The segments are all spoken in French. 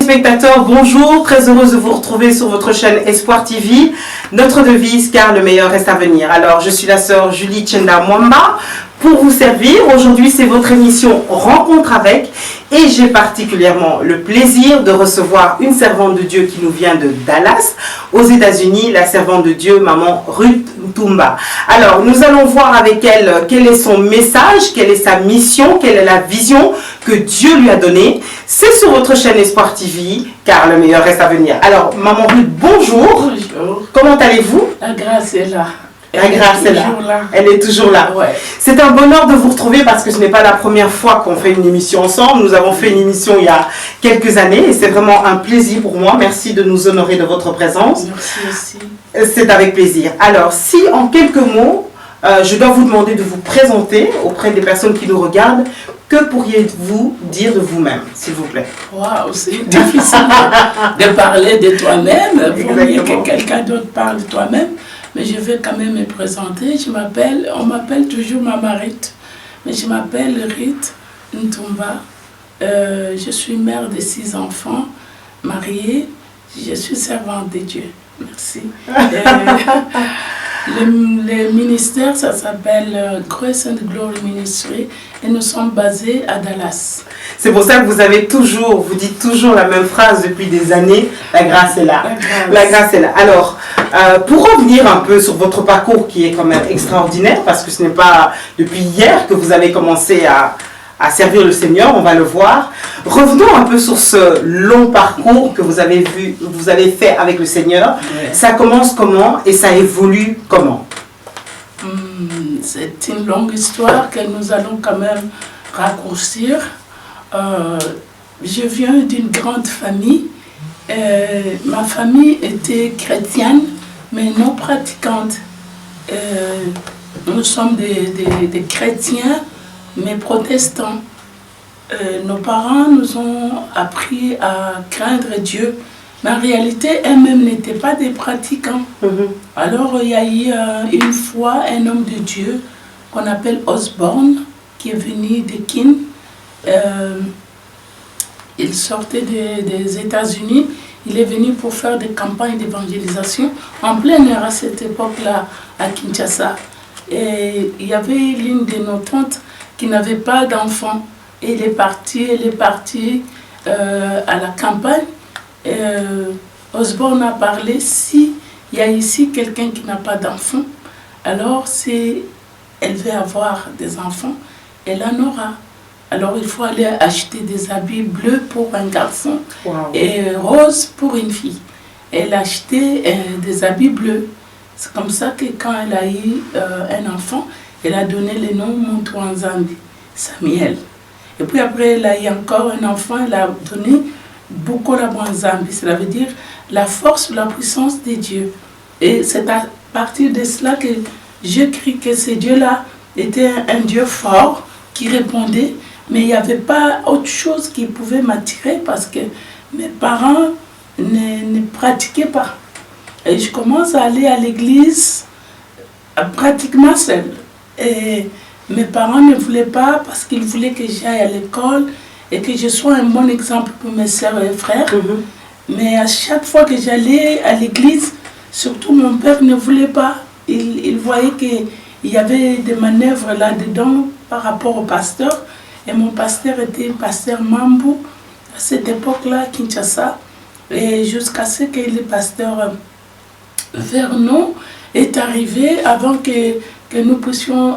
Spectateurs, bonjour, très heureuse de vous retrouver sur votre chaîne Espoir TV. Notre devise, car le meilleur reste à venir. Alors, je suis la sœur Julie Tchenda Mwamba pour vous servir. Aujourd'hui, c'est votre émission Rencontre avec et j'ai particulièrement le plaisir de recevoir une servante de Dieu qui nous vient de Dallas, aux États-Unis, la servante de Dieu, maman Ruth Ntumba. Alors, nous allons voir avec elle quel est son message, quelle est sa mission, quelle est la vision que Dieu lui a donnée. C'est sur votre chaîne Espoir TV, car le meilleur reste à venir. Alors, maman Ruth, bonjour. Bonjour. Comment allez-vous? La grâce est là. La grâce est là. Elle est toujours là. Ouais. C'est un bonheur de vous retrouver parce que ce n'est pas la première fois qu'on fait une émission ensemble. Nous avons fait une émission il y a quelques années et c'est vraiment un plaisir pour moi. Merci de nous honorer de votre présence. Merci aussi. C'est avec plaisir. Alors, si en quelques mots, je dois vous demander de vous présenter auprès des personnes qui nous regardent, que pourriez-vous dire de vous-même, s'il vous plaît? Waouh, c'est difficile de parler de toi-même. Il vaut mieux que quelqu'un d'autre parle de toi-même. Mais je vais quand même me présenter. On m'appelle toujours Maman Ruth, mais je m'appelle Ruth Ntumba. Je suis mère de 6 enfants, mariée. Je suis servante de Dieu. Merci. Le ministère, ça s'appelle Grace and Glory Ministry et nous sommes basés à Dallas. C'est pour ça que vous dites toujours la même phrase depuis des années, la grâce est là. La grâce est là. Alors, pour revenir un peu sur votre parcours qui est quand même extraordinaire, parce que ce n'est pas depuis hier que vous avez commencé à servir le Seigneur, on va le voir. Revenons un peu sur ce long parcours que vous avez fait avec le Seigneur. Ouais. Ça commence comment et ça évolue comment? C'est une longue histoire que nous allons quand même raccourcir. Je viens d'une grande famille. Ma famille était chrétienne, mais non pratiquante. Nous sommes des chrétiens, mais protestants. Nos parents nous ont appris à craindre Dieu, mais en réalité, eux-mêmes n'étaient pas des pratiquants. Alors, il y a eu une fois un homme de Dieu qu'on appelle Osborne, qui est venu de Kin. Il sortait des États-Unis. Il est venu pour faire des campagnes d'évangélisation en plein air à cette époque-là, à Kinshasa. Et il y avait l'une de nos tantes qui n'avait pas d'enfant. Et elle est partie à la campagne. Osborne a parlé, si il y a ici quelqu'un qui n'a pas d'enfant, alors si elle veut avoir des enfants, elle en aura. Alors il faut aller acheter des habits bleus pour un garçon et rose pour une fille. Elle a acheté des habits bleus. C'est comme ça que quand elle a eu un enfant, elle a donné le nom Montouanzambi, Samuel. Et puis après, elle a eu encore un enfant, elle a donné Bukola Bwanzambi. Cela veut dire la force ou la puissance de Dieu. Et c'est à partir de cela que j'ai cru que ce Dieu-là était un Dieu fort qui répondait, mais il n'y avait pas autre chose qui pouvait m'attirer parce que mes parents ne pratiquaient pas. Et je commence à aller à l'église pratiquement seule. Et mes parents ne voulaient pas parce qu'ils voulaient que j'aille à l'école et que je sois un bon exemple pour mes sœurs et frères. Mais à chaque fois que j'allais à l'église, surtout mon père ne voulait pas. Il voyait qu'il y avait des manœuvres là-dedans par rapport au pasteur. Et mon pasteur était pasteur Mambou à cette époque-là, à Kinshasa. Et jusqu'à ce que le pasteur Vernon est arrivé avant que nous puissions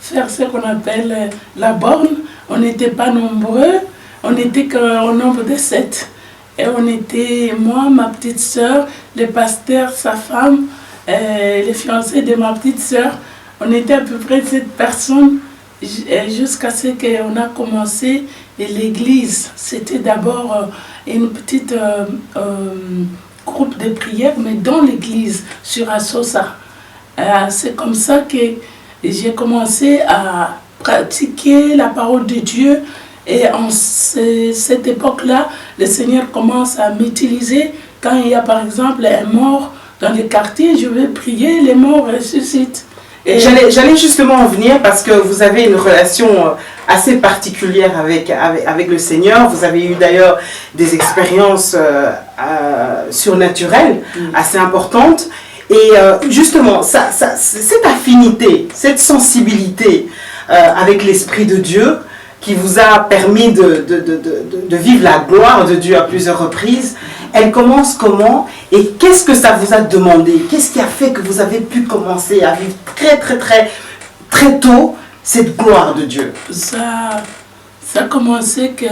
faire ce qu'on appelle la borne. On n'était pas nombreux, on n'était qu'au nombre de 7. Et on était, moi, ma petite sœur, le pasteur, sa femme, les fiancés de ma petite sœur. On était à peu près 7 personnes jusqu'à ce qu'on a commencé l'église. C'était d'abord une petite groupe de prière, mais dans l'église, sur Assosa. C'est comme ça que j'ai commencé à pratiquer la parole de Dieu. Et en cette époque-là, le Seigneur commence à m'utiliser. Quand il y a par exemple un mort dans le quartier, je vais prier, les morts ressuscitent. Et J'allais justement en venir parce que vous avez une relation assez particulière avec le Seigneur. Vous avez eu d'ailleurs des expériences surnaturelles assez importantes. Et justement, cette affinité, cette sensibilité avec l'Esprit de Dieu qui vous a permis de vivre la gloire de Dieu à plusieurs reprises, elle commence comment et qu'est-ce que ça vous a demandé? Qu'est-ce qui a fait que vous avez pu commencer à vivre très tôt cette gloire de Dieu? Ça a commencé que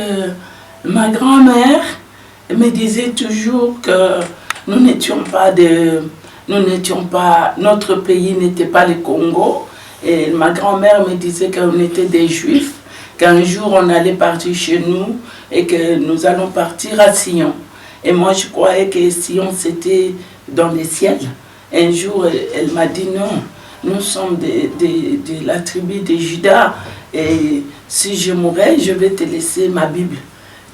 ma grand-mère me disait toujours que notre pays n'était pas le Congo. Et ma grand-mère me disait qu'on était des Juifs, qu'un jour on allait partir chez nous et que nous allons partir à Sion. Et moi je croyais que Sion c'était dans les ciels. Un jour elle m'a dit non, nous sommes de la tribu de Juda et si je mourais je vais te laisser ma Bible.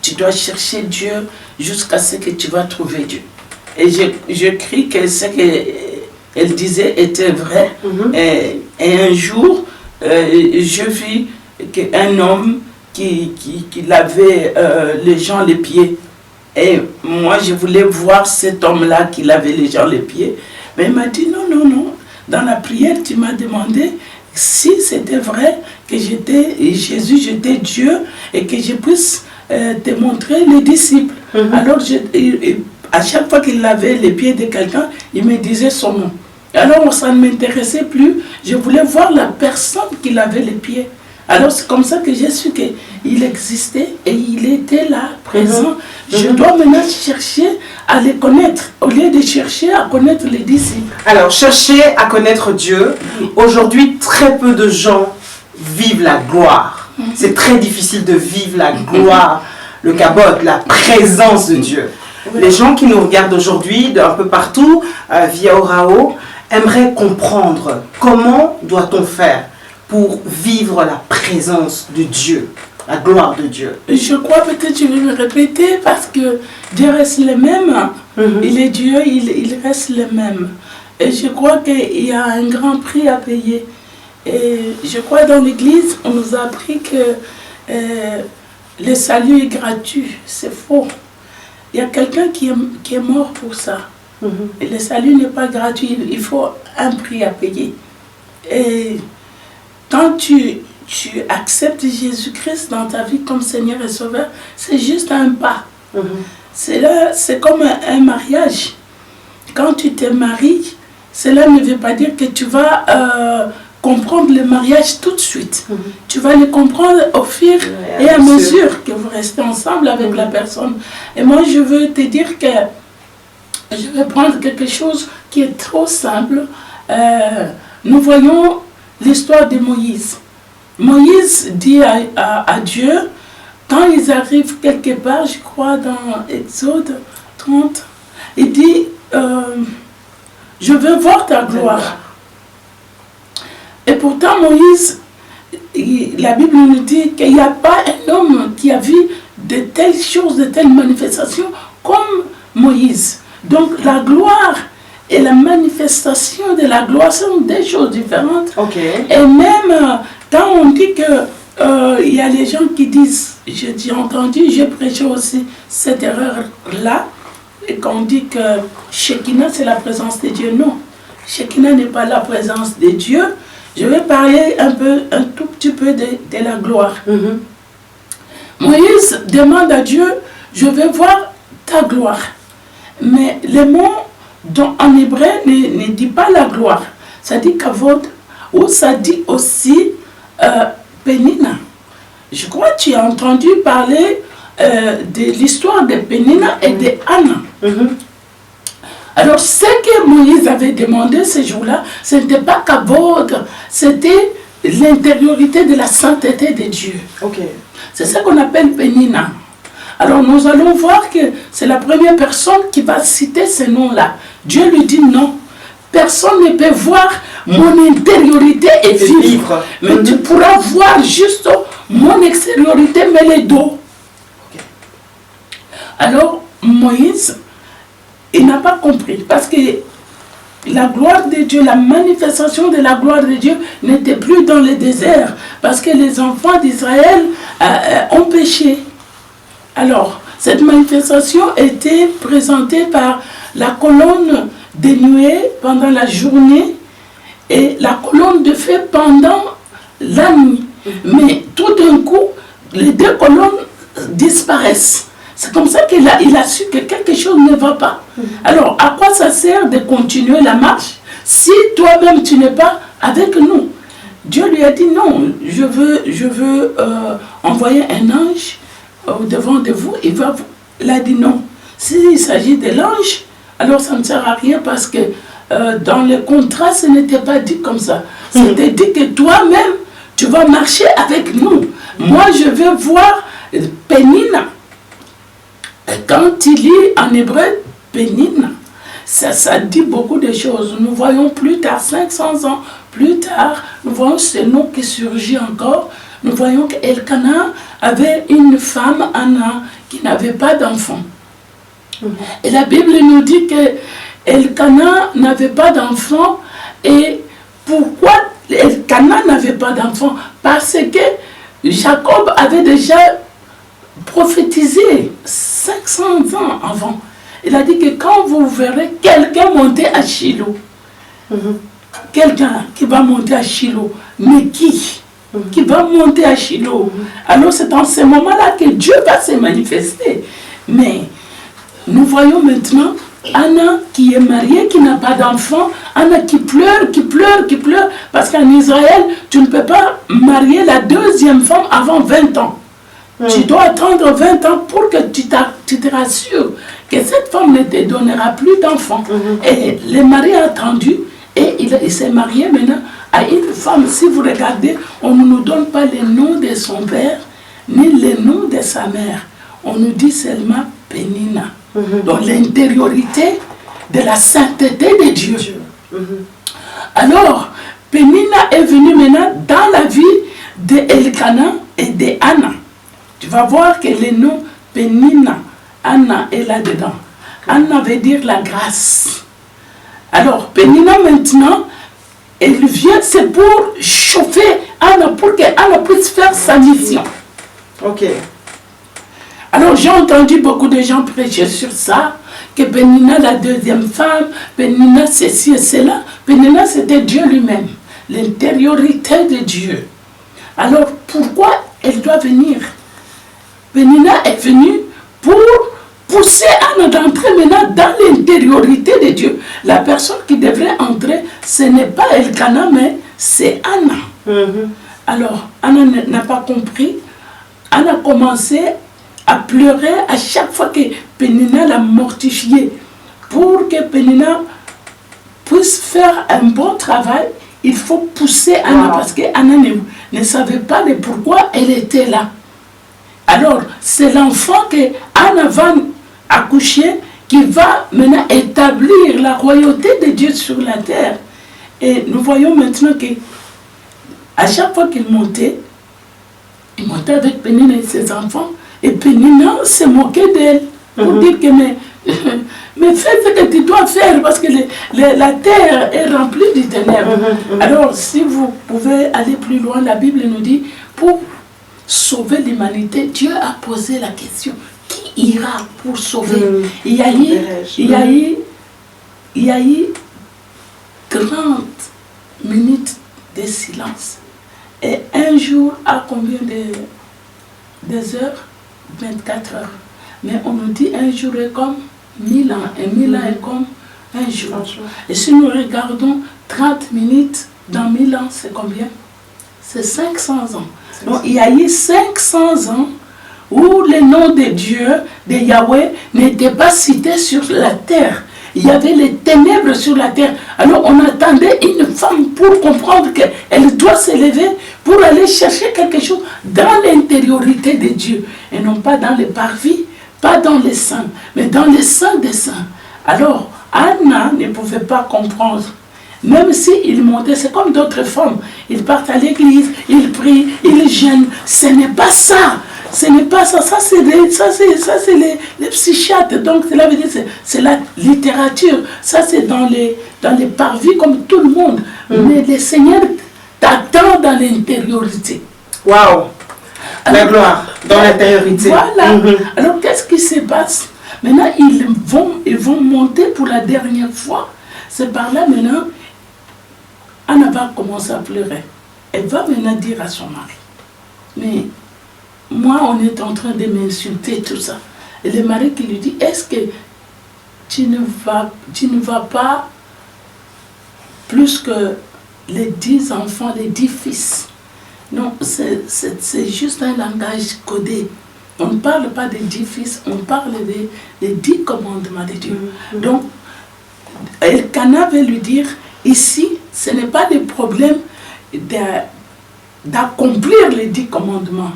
Tu dois chercher Dieu jusqu'à ce que tu vas trouver Dieu. Et je crie que ce qu'elle disait était vrai. Et un jour, je vis un homme qui lavait les gens les pieds. Et moi, je voulais voir cet homme-là qui lavait les gens les pieds. Mais il m'a dit non. Dans la prière, tu m'as demandé si c'était vrai que Jésus, j'étais Dieu et que je puisse te montrer les disciples. Alors, à chaque fois qu'il lavait les pieds de quelqu'un, il me disait son nom. Alors, ça ne m'intéressait plus. Je voulais voir la personne qui lavait les pieds. Alors, c'est comme ça que j'ai su qu'il existait et il était là, présent. Je dois maintenant chercher à les connaître, au lieu de chercher à connaître les disciples. Alors, chercher à connaître Dieu. Aujourd'hui, très peu de gens vivent la gloire. C'est très difficile de vivre la gloire, le kabod, la présence de Dieu. Les gens qui nous regardent aujourd'hui, d'un peu partout, via Orao, aimeraient comprendre comment doit-on faire pour vivre la présence de Dieu, la gloire de Dieu. Je crois peut-être je vais me répéter parce que Dieu reste le même. Il est Dieu, il reste le même. Et je crois qu'il y a un grand prix à payer. Et je crois dans l'église, on nous a appris que le salut est gratuit. C'est faux. Il y a quelqu'un qui est mort pour ça. Et le salut n'est pas gratuit, il faut un prix à payer. Et quand tu acceptes Jésus-Christ dans ta vie comme Seigneur et Sauveur, c'est juste un pas. C'est comme un mariage. Quand tu te maries, cela ne veut pas dire que tu vas comprendre le mariage tout de suite. Tu vas le comprendre au fur et à mesure que vous restez ensemble avec la personne. Et moi, je veux te dire que je vais prendre quelque chose qui est trop simple. Nous voyons l'histoire de Moïse. Moïse dit à Dieu, quand ils arrivent quelque part, je crois dans Exode 30, il dit, je veux voir ta gloire. Et pourtant Moïse, la Bible nous dit qu'il n'y a pas un homme qui a vu de telles choses, de telles manifestations comme Moïse. Donc la gloire et la manifestation de la gloire sont des choses différentes. Et même quand on dit que il y a les gens qui disent, j'ai entendu, j'ai prêché aussi cette erreur-là, et qu'on dit que Shekinah c'est la présence de Dieu. Non, Shekinah n'est pas la présence de Dieu. Je vais parler un tout petit peu de la gloire. Moïse demande à Dieu, je vais voir ta gloire. Mais le mot en hébreu ne dit pas la gloire. Ça dit kavod, ou ça dit aussi Pénina. Je crois que tu as entendu parler de l'histoire de Pénina et de Anna. Alors, ce que Moïse avait demandé ce jour-là, ce n'était pas kavod, c'était l'intériorité de la sainteté de Dieu. C'est ça qu'on appelle Pénina. Alors nous allons voir que c'est la première personne qui va citer ce nom-là. Dieu lui dit non. Personne ne peut voir mon intériorité et vivre. Mais tu pourras voir juste mon extériorité, mais les dos. Alors Moïse, il n'a pas compris. Parce que la gloire de Dieu, la manifestation de la gloire de Dieu n'était plus dans le désert parce que les enfants d'Israël ont péché. Alors, cette manifestation était présentée par la colonne de nuée pendant la journée et la colonne de feu pendant la nuit. Mais tout d'un coup, les deux colonnes disparaissent. C'est comme ça qu'il a su que quelque chose ne va pas. Alors, à quoi ça sert de continuer la marche si toi-même tu n'es pas avec nous? Dieu lui a dit non, je veux envoyer un ange au-devant de vous. Il a dit non. S'il s'agit de l'ange, alors ça ne sert à rien parce que dans le contrat, ce n'était pas dit comme ça. C'était dit que toi-même, tu vas marcher avec nous. Moi, je veux voir Pénina. Et quand il lit en hébreu Pénina, ça dit beaucoup de choses. Nous voyons plus tard, 500 ans plus tard, nous voyons ce nom qui surgit encore. Nous voyons qu'Elkana avait une femme, Anna, qui n'avait pas d'enfant. Et la Bible nous dit que Elkana n'avait pas d'enfant. Et pourquoi Elkana n'avait pas d'enfant? Parce que Jacob avait déjà prophétisé 500 ans avant. Il a dit que quand vous verrez quelqu'un monter à Shiloh, quelqu'un qui va monter à Shiloh, mais qui va monter à Shiloh? Alors c'est en ce moment-là que Dieu va se manifester. Mais nous voyons maintenant Anna qui est mariée, qui n'a pas d'enfant, Anna qui pleure, parce qu'en Israël, tu ne peux pas marier la deuxième femme avant 20 ans. Tu dois attendre 20 ans pour que tu te rassures que cette femme ne te donnera plus d'enfants. Et le mari a attendu et il s'est marié maintenant à une femme. Si vous regardez, on ne nous donne pas le nom de son père ni le nom de sa mère. On nous dit seulement Pénina. Donc l'intériorité de la sainteté de Dieu. Alors, Pénina est venue maintenant dans la vie d'Elkana et d'Anna. Tu vas voir que le nom Pénina, Anna est là-dedans. Anna veut dire la grâce. Alors, Pénina maintenant, elle vient, c'est pour chauffer Anna, pour qu'Anna puisse faire sa mission. Ok. Alors, j'ai entendu beaucoup de gens prêcher sur ça, que Pénina, la deuxième femme, Pénina, ceci et cela. Pénina, c'était Dieu lui-même, l'intériorité de Dieu. Alors, pourquoi elle doit venir? Pénina est venue pour pousser Anna d'entrer maintenant dans l'intériorité de Dieu. La personne qui devrait entrer, ce n'est pas Elkana, mais c'est Anna. Alors, Anna n'a pas compris. Anna a commencé à pleurer à chaque fois que Pénina l'a mortifiée. Pour que Pénina puisse faire un bon travail, il faut pousser Anna, parce qu'Anna ne savait pas de pourquoi elle était là. Alors, c'est l'enfant que Anna va accoucher qui va maintenant établir la royauté de Dieu sur la terre. Et nous voyons maintenant que à chaque fois qu'il montait avec Pénina et ses enfants, et Pénina se moquait d'elle pour dire que mais fais ce que tu dois faire parce que la terre est remplie de ténèbres. Alors, si vous pouvez aller plus loin, la Bible nous dit, pour sauver l'humanité, Dieu a posé la question, qui ira pour sauver? Il y a eu 30 minutes de silence. Et un jour a combien de heures? 24 heures. Mais on nous dit un jour est comme 1000 ans, et 1000 ans est comme un jour. Et si nous regardons 30 minutes dans 1000 ans, c'est combien? C'est 500 ans. Donc il y a eu 500 ans où le nom de Dieu, de Yahweh, n'était pas cité sur la terre. Il y avait les ténèbres sur la terre. Alors on attendait une femme pour comprendre qu'elle doit se lever pour aller chercher quelque chose dans l'intériorité de Dieu. Et non pas dans les parvis, pas dans les saints, mais dans les saints des saints. Alors Anna ne pouvait pas comprendre. Même s'il montait, c'est comme d'autres femmes. Ils partent à l'église, ils prient, ils jeûnent. Ce n'est pas ça. ce n'est pas ça. Ça, c'est les psychiatres. Donc, cela veut dire c'est la littérature. Ça, c'est dans les parvis comme tout le monde. Mais le Seigneur t'attend dans l'intériorité. Waouh! La gloire dans l'intériorité. Voilà. Alors, qu'est-ce qui se passe? Maintenant, ils vont monter pour la dernière fois. C'est par là, maintenant, Anna va commencer à pleurer. Elle va maintenant dire à son mari, mais moi, on est en train de m'insulter, tout ça. Et le mari qui lui dit, est-ce que tu ne vas pas plus que les 10 enfants, les 10 fils? Non, c'est juste un langage codé. On ne parle pas des 10 fils, on parle des 10 commandements de Dieu. Donc, Elkana veut lui dire, ici, ce n'est pas le problème d'accomplir les 10 commandements.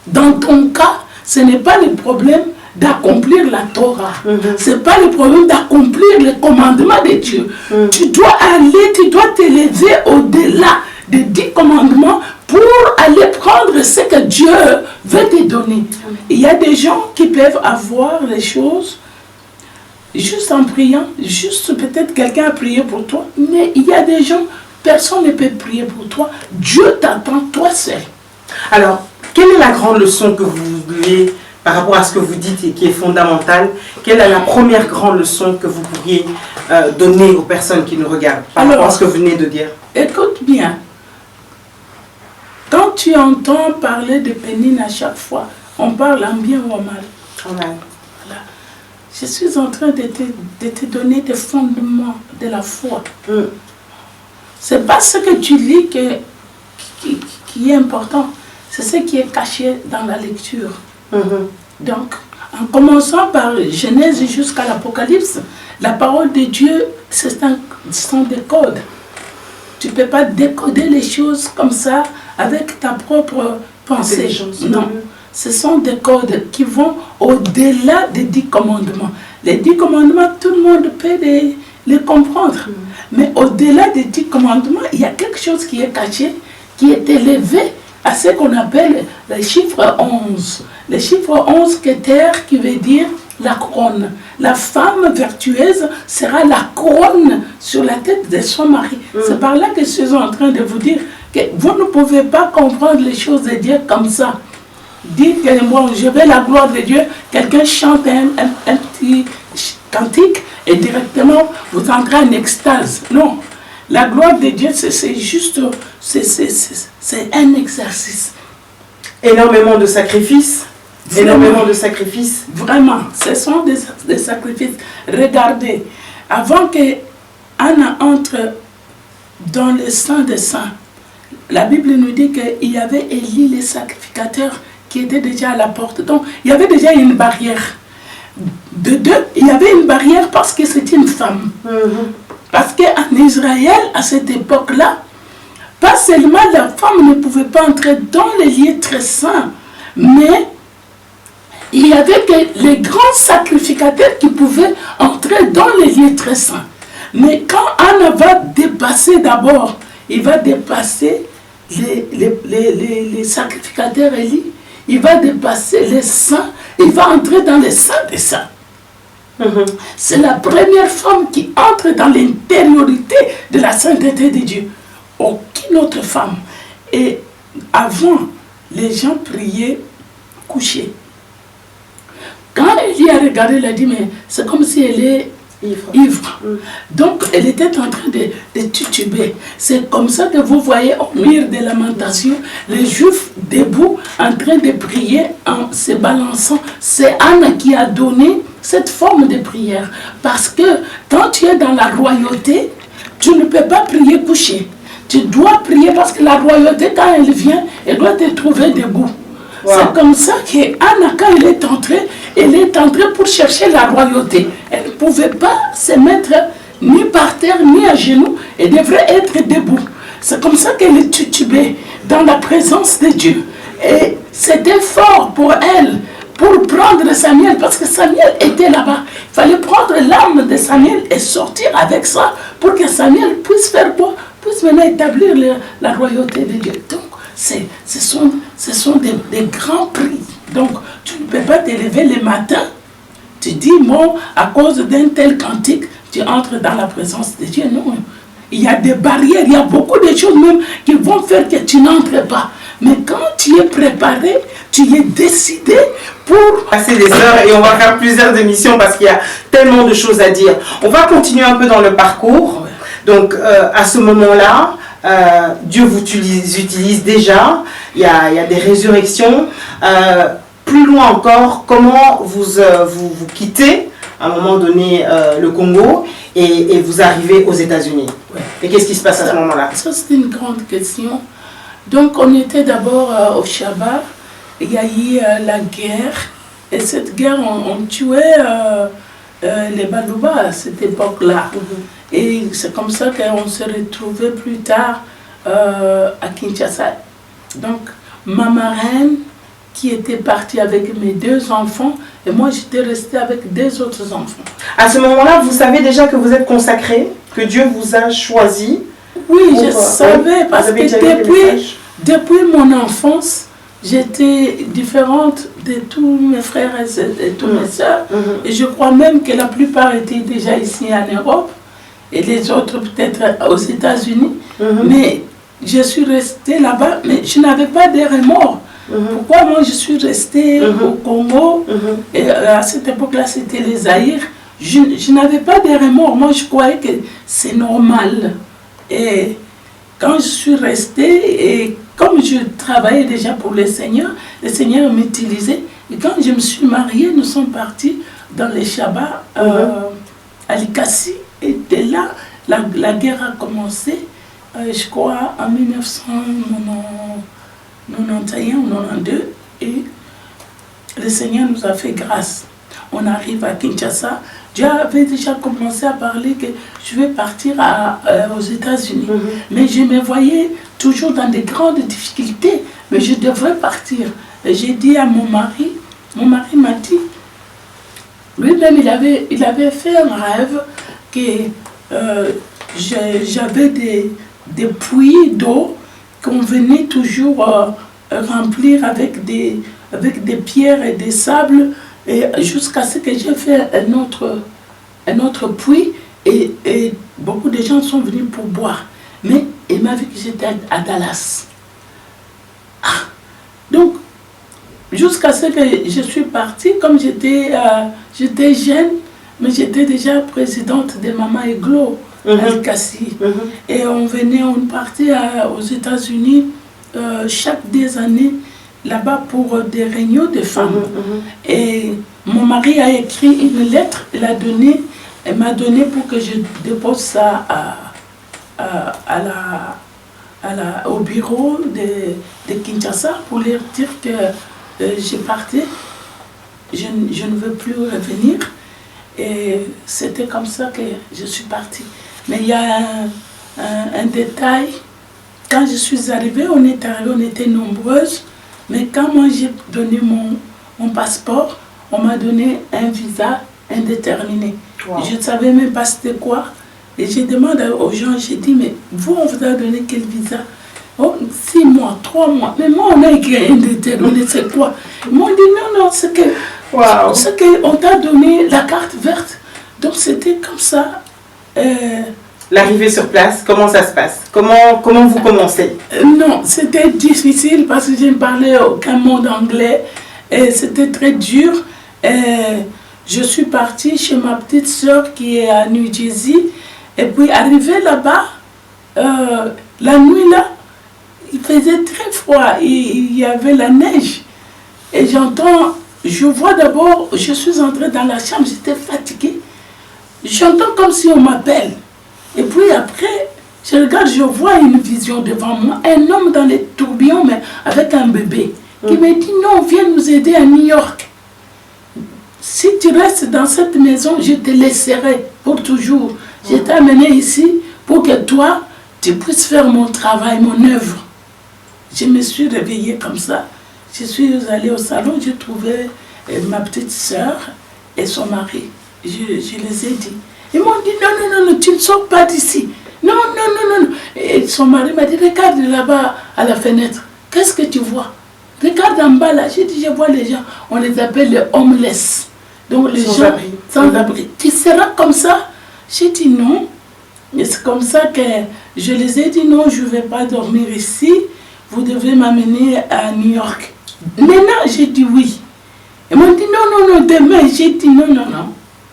Dans ton cas, ce n'est pas le problème d'accomplir la Torah. Ce n'est pas le problème d'accomplir les commandements de Dieu. Tu dois t'élever au-delà des 10 commandements pour aller prendre ce que Dieu veut te donner. Il y a des gens qui peuvent avoir les choses juste en priant, juste peut-être quelqu'un a prié pour toi, mais il y a des gens, personne ne peut prier pour toi. Dieu t'attend, toi seul. Alors, quelle est la grande leçon que vous voulez, par rapport à ce que vous dites et qui est fondamentale, quelle est la première grande leçon que vous pourriez donner aux personnes qui nous regardent par rapport à ce que vous venez de dire? Écoute bien. Quand tu entends parler de Pénine à chaque fois, on parle en bien ou en mal. Voilà. Je suis en train de te donner des fondements de la foi. C'est pas ce que tu lis qui est important, c'est ce qui est caché dans la lecture. Donc, en commençant par Genèse jusqu'à l'Apocalypse, la parole de Dieu, ce sont des codes. Tu ne peux pas décoder les choses comme ça avec ta propre pensée. Non. Ce sont des codes qui vont au-delà des 10 commandements. Les 10 commandements, tout le monde peut les comprendre. Mais au-delà des 10 commandements, il y a quelque chose qui est caché, qui est élevé à ce qu'on appelle le chiffre 11. Le chiffre 11, qui veut dire la couronne. La femme vertueuse sera la couronne sur la tête de son mari. C'est par là que je suis en train de vous dire que vous ne pouvez pas comprendre les choses de Dieu comme ça. Dites que moi, je veux la gloire de Dieu, quelqu'un chante un petit cantique et directement vous entrez en extase. Non, la gloire de Dieu, c'est juste, c'est un exercice. Énormément de sacrifices. Énormément de sacrifices. Vraiment, ce sont des sacrifices. Regardez, avant que Anna entre dans le Saint des Saints, la Bible nous dit qu'il y avait Élie, le sacrificateur, qui était déjà à la porte. Donc, il y avait déjà une barrière. De deux, il y avait une barrière parce que c'était une femme. Parce qu'en Israël, à cette époque-là, pas seulement la femme ne pouvait pas entrer dans les lieux très saints, mais il y avait que les grands sacrificateurs qui pouvaient entrer dans les lieux très saints. Mais quand Anna va dépasser d'abord, il va dépasser les sacrificateurs Élie, il va dépasser les saints, il va entrer dans les saints des saints. C'est la première femme qui entre dans l'intériorité de la sainteté de Dieu. Aucune autre femme. Et avant, les gens priaient couchés. Quand Élie a regardé, elle a dit, mais c'est comme si elle est ivre. Donc, elle était en train de tituber. C'est comme ça que vous voyez au mur des lamentations, les Juifs debout, en train de prier, en se balançant. C'est Anne qui a donné cette forme de prière. Parce que quand tu es dans la royauté, tu ne peux pas prier couché. Tu dois prier parce que la royauté, quand elle vient, elle doit te trouver debout. Wow. C'est comme ça qu'Anna, quand elle est entrée pour chercher la royauté. Elle ne pouvait pas se mettre ni par terre, ni à genoux. Elle devrait être debout. C'est comme ça qu'elle est titubée dans la présence de Dieu. Et c'était fort pour elle, pour prendre Samuel, parce que Samuel était là-bas. Il fallait prendre l'âme de Samuel et sortir avec ça pour que Samuel puisse faire quoi? Puisse maintenant établir la royauté de Dieu. Donc, ce ce sont des grands prix. Donc, tu ne peux pas te lever le matin. Tu dis, bon, à cause d'un tel cantique, tu entres dans la présence de Dieu. Non, il y a des barrières, il y a beaucoup de choses même qui vont faire que tu n'entres pas. Mais quand tu es préparé, tu es décidé pour passer des heures et on va faire plusieurs émissions parce qu'il y a tellement de choses à dire. On va continuer un peu dans le parcours. Donc, à ce moment-là, Dieu vous utilise déjà. Il y a des résurrections. Plus loin encore, comment vous quittez à un moment donné le Congo et vous arrivez aux États-Unis. Ouais. Et qu'est-ce qui se passe à ce moment-là? Ça, c'est une grande question. Donc, on était d'abord au Shabbat. Il y a eu la guerre. Et cette guerre, on tuait les Balouba à cette époque-là. Et c'est comme ça qu'on s'est retrouvés plus tard à Kinshasa. Donc, ma marraine, qui était partie avec mes 2 enfants, et moi j'étais restée avec 2 autres enfants. À ce moment-là, vous savez déjà que vous êtes consacré, que Dieu vous a choisi? Oui, je savais, parce que depuis mon enfance, j'étais différente de tous mes frères et toutes mes soeurs. Et je crois même que la plupart étaient déjà ici en Europe, et les autres peut-être aux États-Unis. Mais je suis restée là-bas, mais je n'avais pas de remords. Pourquoi moi je suis restée au Congo, et à cette époque-là c'était les Zaïre, je n'avais pas de remords, moi je croyais que c'est normal. Et quand je suis restée, et comme je travaillais déjà pour le Seigneur m'utilisait, et quand je me suis mariée, nous sommes partis dans les Shabbats à Likassi, et de là, la guerre a commencé, je crois en 1991 ou 92, et le Seigneur nous a fait grâce. On arrive à Kinshasa. Dieu avait déjà commencé à parler que je vais partir aux États-Unis. Mais je me voyais toujours dans de grandes difficultés, mais je devrais partir. Et j'ai dit à mon mari m'a dit, lui-même il avait fait un rêve que j'avais des puits d'eau qu'on venait toujours remplir avec des pierres et des sables, et jusqu'à ce que j'ai fait un autre puits, et beaucoup de gens sont venus pour boire. Mais il m'a vu que j'étais à Dallas. Donc, jusqu'à ce que je suis partie, comme j'étais jeune, mais j'étais déjà présidente de Maman Eglo. Al-Kassi. Et on partait aux États-Unis chaque 2 années là-bas pour des réunions de femmes. Et mon mari a écrit une lettre, elle m'a donné pour que je dépose ça au bureau de Kinshasa pour leur dire que j'ai parti, je ne veux plus revenir. Et c'était comme ça que je suis partie. Mais il y a un détail. Quand je suis arrivée, on était nombreuses. Mais quand moi j'ai donné mon passeport, on m'a donné un visa indéterminé. Wow. Je ne savais même pas c'était quoi. Et j'ai demandé aux gens, j'ai dit, mais vous, on vous a donné quel visa? Oh, 6 mois, 3 mois. Mais moi, on a écrit indéterminé, c'est quoi? Ils m'ont dit, non, c'est que... Wow. C'est qu'on t'a donné la carte verte. Donc c'était comme ça. L'arrivée sur place, comment ça se passe? Comment vous commencez? Non, c'était difficile parce que je ne parlais aucun mot d'anglais. Et c'était très dur. Je suis partie chez ma petite soeur qui est à New Jersey. Et puis arrivée là-bas, la nuit là, il faisait très froid. Il y avait la neige. Et je vois d'abord, je suis entrée dans la chambre, j'étais fatiguée. J'entends comme si on m'appelle. Et puis après, je regarde, je vois une vision devant moi. Un homme dans les tourbillons, mais avec un bébé. Qui me dit, non, viens nous aider à New York. Si tu restes dans cette maison, je te laisserai pour toujours. Je t'ai amené ici pour que toi, tu puisses faire mon travail, mon œuvre. Je me suis réveillée comme ça. Je suis allée au salon, j'ai trouvé ma petite soeur et son mari. Je les ai dit. Ils m'ont dit, non, tu ne sors pas d'ici. Non. Et son mari m'a dit, regarde là-bas à la fenêtre. Qu'est-ce que tu vois? Regarde en bas là, j'ai dit, je vois les gens, on les appelle les homeless. Donc les gens sans abri. Tu seras comme ça? J'ai dit non. Et c'est comme ça que je les ai dit non, je ne vais pas dormir ici. Vous devez m'amener à New York. Maintenant, j'ai dit oui. Ils m'ont dit non, demain. J'ai dit non,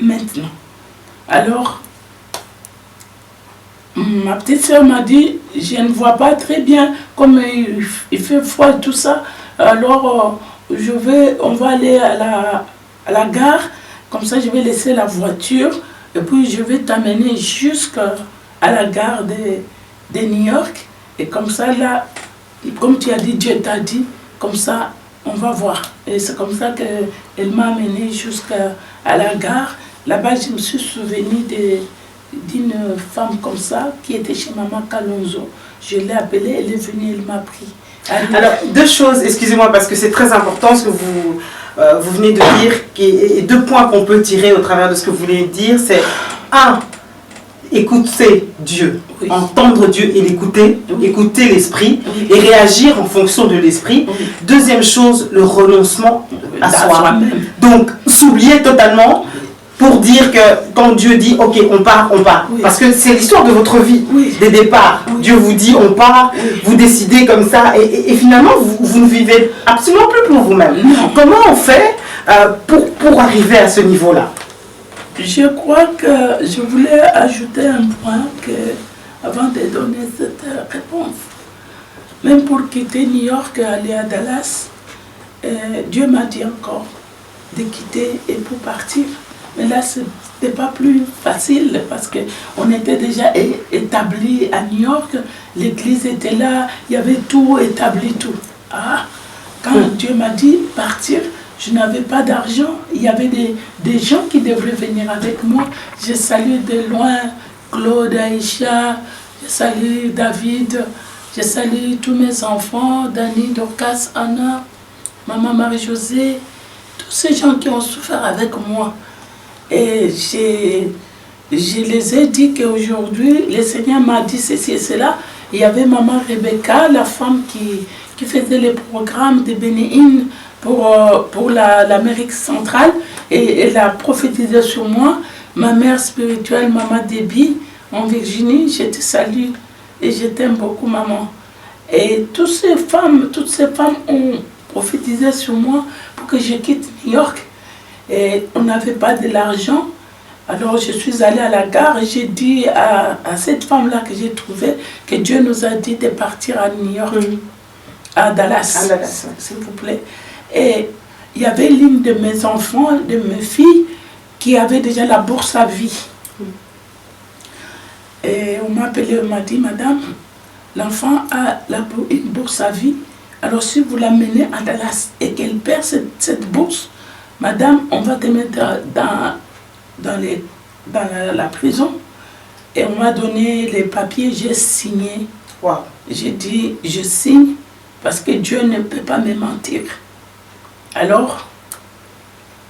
maintenant. Alors, ma petite soeur m'a dit, je ne vois pas très bien, comme il fait froid et tout ça. Alors, on va aller à la gare, comme ça je vais laisser la voiture, et puis je vais t'amener jusqu'à la gare de New York. Et comme ça, là, comme tu as dit, Dieu t'a dit, comme ça, on va voir. Et c'est comme ça qu'elle m'a amené jusqu'à la gare. Là-bas, je me suis souvenu d'une femme comme ça qui était chez Maman Kalonzo. Je l'ai appelée, elle est venue, elle m'a pris. Alors, deux choses, excusez-moi, parce que c'est très important ce que vous venez de dire, et deux points qu'on peut tirer au travers de ce que vous venez de dire, c'est un, écouter Dieu, oui. Entendre Dieu et l'écouter, oui. Écouter l'esprit, oui. Et réagir en fonction de l'esprit. Oui. Deuxième chose, le renoncement à soi-même. Donc, s'oublier totalement pour dire que quand Dieu dit ok, on part. Oui. Parce que c'est l'histoire de votre vie, oui. Des départs. Oui. Dieu vous dit on part, oui. Vous décidez comme ça et finalement vous ne vivez absolument plus pour vous-même. Comment on fait pour arriver à ce niveau-là? Je crois que je voulais ajouter un point avant de donner cette réponse. Même pour quitter New York et aller à Dallas, Dieu m'a dit encore de quitter et pour partir. Mais là, ce n'était pas plus facile parce qu'on était déjà établi à New York, l'église était là, il y avait tout établi, tout. Quand Dieu m'a dit partir, je n'avais pas d'argent, il y avait des gens qui devraient venir avec moi. Je salue de loin Claude, Aïcha, je salue David, je salue tous mes enfants, Dani, Dorcas, Anna, Maman Marie-Josée, tous ces gens qui ont souffert avec moi. Et je les ai dit qu'aujourd'hui, le Seigneur m'a dit ceci et cela. Il y avait Maman Rebecca, la femme qui faisait les programmes de Bénéine pour l'Amérique centrale. Et elle a prophétisé sur moi. Ma mère spirituelle, Maman Déby, en Virginie, je te salue et je t'aime beaucoup, maman. Et toutes ces femmes ont prophétisé sur moi pour que je quitte New York. Et on n'avait pas de l'argent. Alors je suis allée à la gare et j'ai dit à cette femme-là que j'ai trouvée que Dieu nous a dit de partir à New York, à Dallas, s'il vous plaît. Et il y avait l'une de mes enfants, de mes filles, qui avait déjà la bourse à vie. Et on m'a appelé, on m'a dit, madame, l'enfant a une bourse à vie. Alors si vous l'amenez à Dallas et qu'elle perd cette bourse, madame, on va te mettre dans la prison. Et on m'a donné les papiers, j'ai signé. Wow. J'ai dit, je signe parce que Dieu ne peut pas me mentir. Alors,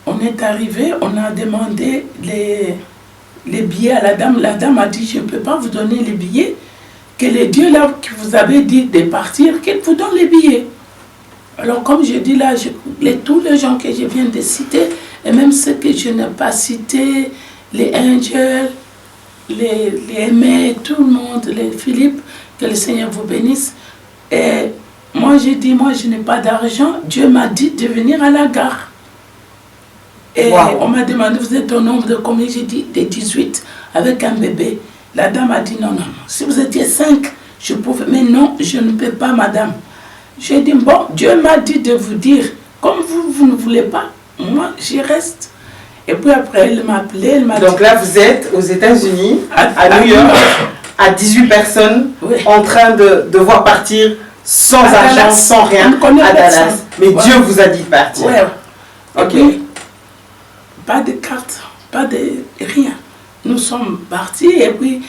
on est arrivé, on a demandé les billets à la dame. La dame a dit, je ne peux pas vous donner les billets. Que les dieux là qui vous avez dit de partir, qu'ils vous donnent les billets. Alors comme je dis là, tous les gens que je viens de citer, et même ceux que je n'ai pas cités, les Angels, les Aimés, tout le monde, les Philippe, que le Seigneur vous bénisse. Et moi j'ai dit, moi je n'ai pas d'argent, Dieu m'a dit de venir à la gare. Et on m'a demandé, vous êtes au nombre de combien? J'ai dit, de 18, avec un bébé. La dame a dit, non, si vous étiez 5, je pouvais, mais non, je ne peux pas, madame. J'ai dit, bon, Dieu m'a dit de vous dire, comme vous ne voulez pas, moi, j'y reste. Et puis après, elle m'a appelé, elle m'a dit... Donc là, vous êtes aux États-Unis, à New York, à 18 personnes, oui. En train de devoir partir sans argent, Dallas. Sans rien, à Dallas. Mais ouais. Dieu vous a dit de partir. Ouais. Ok. Puis, pas de carte, pas de rien. Nous sommes partis et puis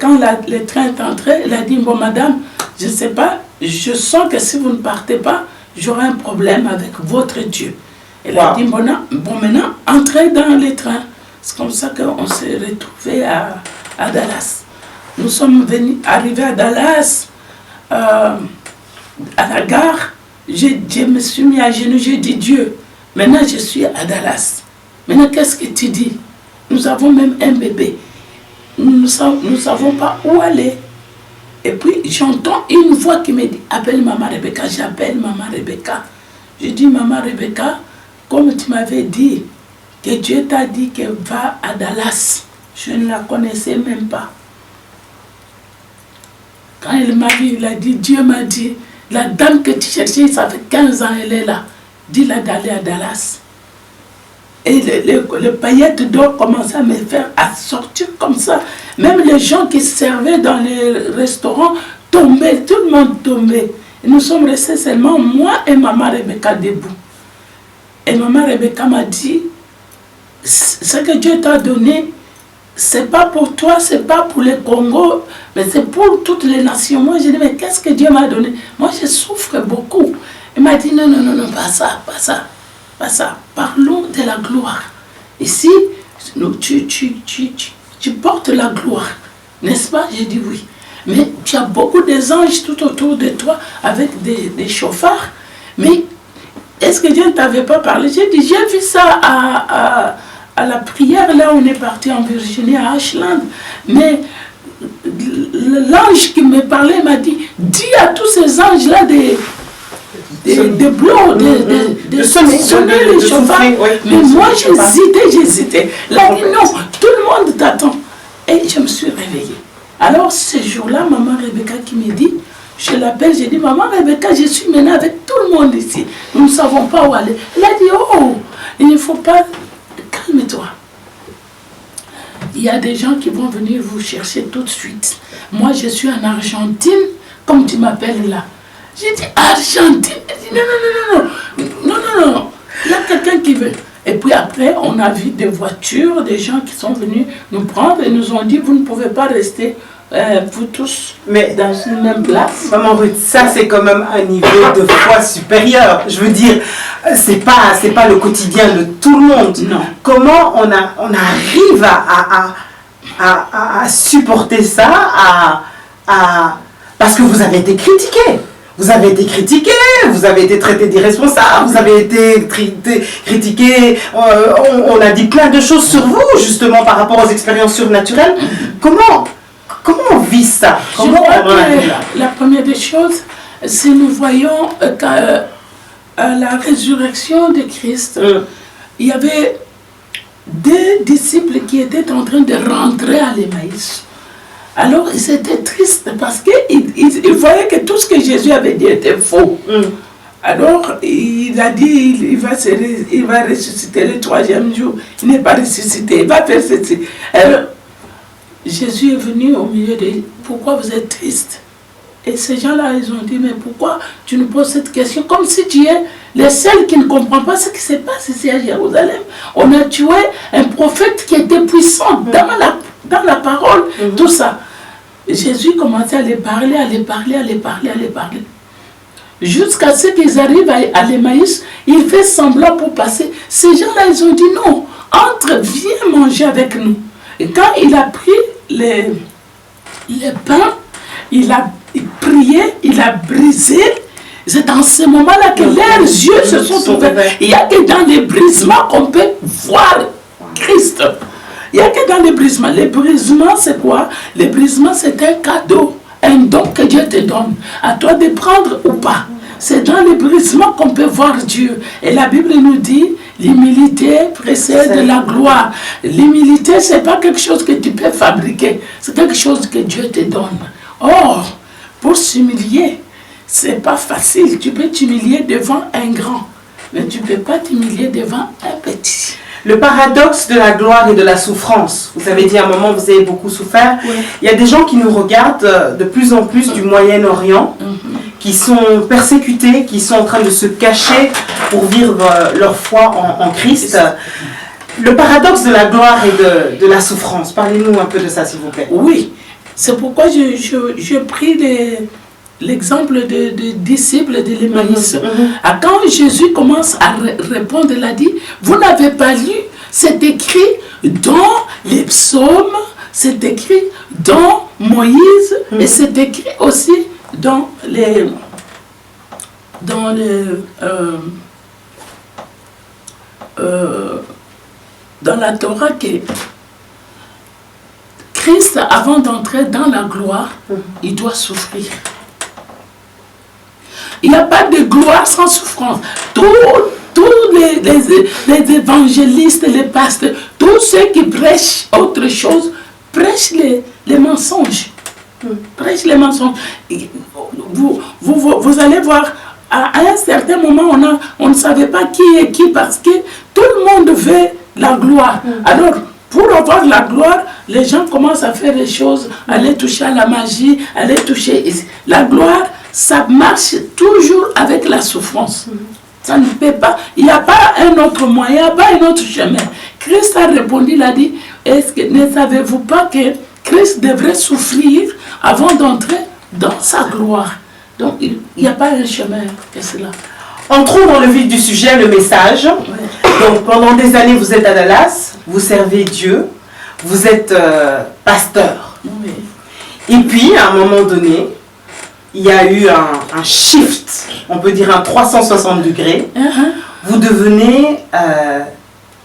quand le train est entré, elle a dit, bon madame, je ne sais pas, je sens que si vous ne partez pas, j'aurai un problème avec votre Dieu. Elle a dit, bon maintenant, entrez dans le train. C'est comme ça qu'on s'est retrouvés à Dallas. Nous sommes arrivés à Dallas, à la gare. je me suis mis à genoux, j'ai dit Dieu, maintenant je suis à Dallas. Maintenant, qu'est-ce que tu dis? Nous avons même un bébé. Nous ne savons pas où aller. Et puis, j'entends une voix qui me dit, appelle Maman Rebecca. J'appelle Maman Rebecca. Je dis, Maman Rebecca, comme tu m'avais dit, que Dieu t'a dit qu'elle va à Dallas. Je ne la connaissais même pas. Quand elle m'a vu, il a dit, Dieu m'a dit, la dame que tu cherchais, ça fait 15 ans, elle est là. Dis-la d'aller à Dallas. Et le paillette d'or commençait à me faire à sortir comme ça. Même les gens qui servaient dans les restaurants tombaient, tout le monde tombait. Et nous sommes restés seulement moi et Maman Rebecca debout. Et Maman Rebecca m'a dit, ce que Dieu t'a donné, c'est pas pour toi, c'est pas pour le Congo, mais c'est pour toutes les nations. Moi, j'ai dit, mais qu'est-ce que Dieu m'a donné? Moi, je souffre beaucoup. Il m'a dit, non, non, non, non, pas ça, pas ça, pas ça. Parlons de la gloire. Ici, tu portes la gloire, n'est-ce pas? J'ai dit oui. Mais tu as beaucoup d'anges tout autour de toi avec des chauffards. Mais est-ce que Dieu ne t'avait pas parlé? J'ai dit, j'ai vu ça à la prière, là on est parti en Virginie, à Ashland. Mais l'ange qui me parlait m'a dit, dis à tous ces anges-là des blocs, de sonner les chauffards. Mais moi j'hésitais. Là, il dit non, tout le monde t'attend. Et je me suis réveillée. Alors ce jour-là, Maman Rebecca qui me dit, je l'appelle, j'ai dit, Maman Rebecca, je suis maintenant avec tout le monde ici. Nous ne savons pas où aller. Elle a dit, oh, il ne faut pas, calme-toi. Il y a des gens qui vont venir vous chercher tout de suite. Moi, je suis en Argentine, comme tu m'appelles là. J'ai dit, Argentine? Elle dit, non. Il y a quelqu'un qui veut. Et puis après, on a vu des voitures, des gens qui sont venus nous prendre et nous ont dit, vous ne pouvez pas rester, vous tous, dans une même place. Maman Ruth, ça c'est quand même un niveau de foi supérieur. Je veux dire, c'est pas le quotidien de tout le monde. Non. Comment on arrive à supporter ça, parce que vous avez été critiqué. Vous avez été critiqué, vous avez été traité d'irresponsable, vous avez été critiqué, on a dit plein de choses sur vous, justement, par rapport aux expériences surnaturelles. Comment on vit ça? Comment la première des choses, c'est nous voyons qu'à la résurrection de Christ, il y avait deux disciples qui étaient en train de rentrer à l'Emmaüs. Alors, ils étaient tristes parce qu'ils voyaient que tout ce que Jésus avait dit était faux. Alors, il a dit il va ressusciter le 3e jour. Il n'est pas ressuscité, il va faire ceci. Alors, Jésus est venu au milieu d'eux. Pourquoi vous êtes tristes? Et ces gens-là, ils ont dit, mais pourquoi tu nous poses cette question? Comme si tu es le seul qui ne comprend pas ce qui se passe ici à Jérusalem. On a tué un prophète qui était puissant dans la parole, tout ça. Jésus commençait à les parler. Jusqu'à ce qu'ils arrivent à l'Emmaüs, il fait semblant pour passer. Ces gens-là, ils ont dit non, entre, viens manger avec nous. Et quand il a pris les pains, il a prié, il a brisé. C'est dans ce moment-là que leurs yeux se sont ouverts. Il n'y a que dans les brisements qu'on peut voir Christ. Il n'y a que dans les brisements. Les brisements, c'est quoi? Les brisements, c'est un cadeau, un don que Dieu te donne. À toi de prendre ou pas. C'est dans les brisements qu'on peut voir Dieu. Et la Bible nous dit, l'humilité précède la gloire. L'humilité, ce n'est pas quelque chose que tu peux fabriquer. C'est quelque chose que Dieu te donne. Or, pour s'humilier, ce n'est pas facile. Tu peux t'humilier devant un grand, mais tu ne peux pas t'humilier devant un petit. Le paradoxe de la gloire et de la souffrance. Vous avez dit à un moment, vous avez beaucoup souffert. Oui. Il y a des gens qui nous regardent de plus en plus du Moyen-Orient, qui sont persécutés, qui sont en train de se cacher pour vivre leur foi en Christ. Le paradoxe de la gloire et de la souffrance. Parlez-nous un peu de ça, s'il vous plaît. Oui, c'est pourquoi je pris l'exemple des disciples de l'Emmaüs. Quand Jésus commence à répondre, il a dit, vous n'avez pas lu, c'est écrit dans les psaumes, c'est écrit dans Moïse, et c'est écrit aussi dans dans la Torah que Christ, avant d'entrer dans la gloire, il doit souffrir. Il n'y a pas de gloire sans souffrance. Tous les évangélistes, les pasteurs, tous ceux qui prêchent autre chose, prêchent les mensonges. Prêchent les mensonges. Vous allez voir, à un certain moment, on ne savait pas qui est qui parce que tout le monde veut la gloire. Alors, pour avoir la gloire, les gens commencent à faire des choses, aller toucher à la magie, aller toucher ici. La gloire, ça marche toujours avec la souffrance. Ça ne peut pas, il n'y a pas un autre moyen, il n'y a pas un autre chemin. Christ a répondu, il a dit, ne savez-vous pas que Christ devrait souffrir avant d'entrer dans sa gloire? Donc, il n'y a pas un chemin que cela. Entrons dans le vif du sujet, le message. Ouais. Donc, pendant des années, vous êtes à Dallas, vous servez Dieu, vous êtes pasteur. Oui. Et puis, à un moment donné, il y a eu un shift, on peut dire un 360 degrés. Vous devenez,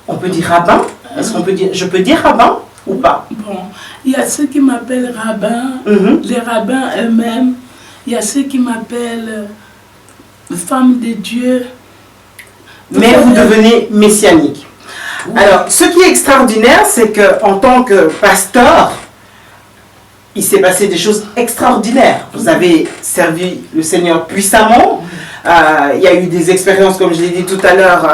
on peut dire rabbin. Est-ce qu'on peut dire, je peux dire rabbin ou pas? Bon, il y a ceux qui m'appellent rabbin, les rabbins eux-mêmes. Il y a ceux qui m'appellent femme de Dieu. Mais vous devenez messianique. Oui. Alors, ce qui est extraordinaire, c'est qu'en tant que pasteur, il s'est passé des choses extraordinaires. Vous avez servi le Seigneur puissamment. Il y a eu des expériences, comme je l'ai dit tout à l'heure,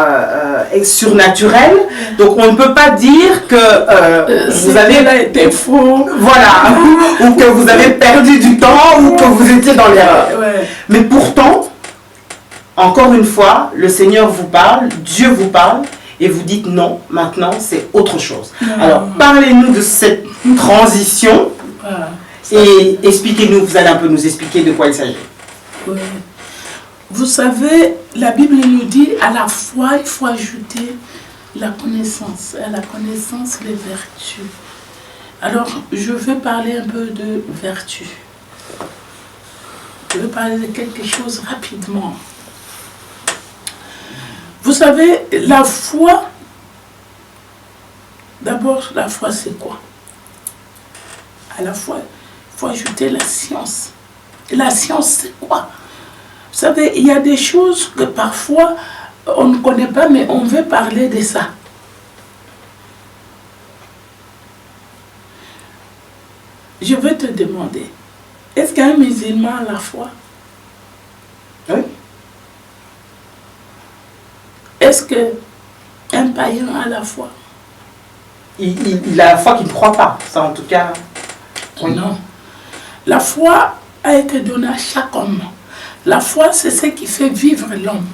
surnaturelles. Donc, on ne peut pas dire que vous avez été faux. Voilà. Ou que vous avez perdu du temps ou que vous étiez dans l'erreur. Ouais. Mais pourtant, encore une fois, le Seigneur vous parle, Dieu vous parle, et vous dites non, maintenant c'est autre chose. Alors, parlez-nous de cette transition. Et expliquez-nous, vous allez un peu nous expliquer de quoi il s'agit. Oui. Vous savez, la Bible nous dit à la foi, il faut ajouter la connaissance. À la connaissance, les vertus. Alors, je vais parler un peu de vertus. Je vais parler de quelque chose rapidement. Vous savez, la foi, d'abord, la foi c'est quoi? À la fois, il faut ajouter la science. Et la science, c'est quoi? Vous savez, il y a des choses que parfois, on ne connaît pas, mais on veut parler de ça. Je veux te demander, est-ce qu'un musulman a la foi? Oui. Est-ce qu'un païen a la foi? Il a la foi qu'il ne croit pas. Ça, en tout cas... Oui. Non. La foi a été donnée à chaque homme. La foi, c'est ce qui fait vivre l'homme.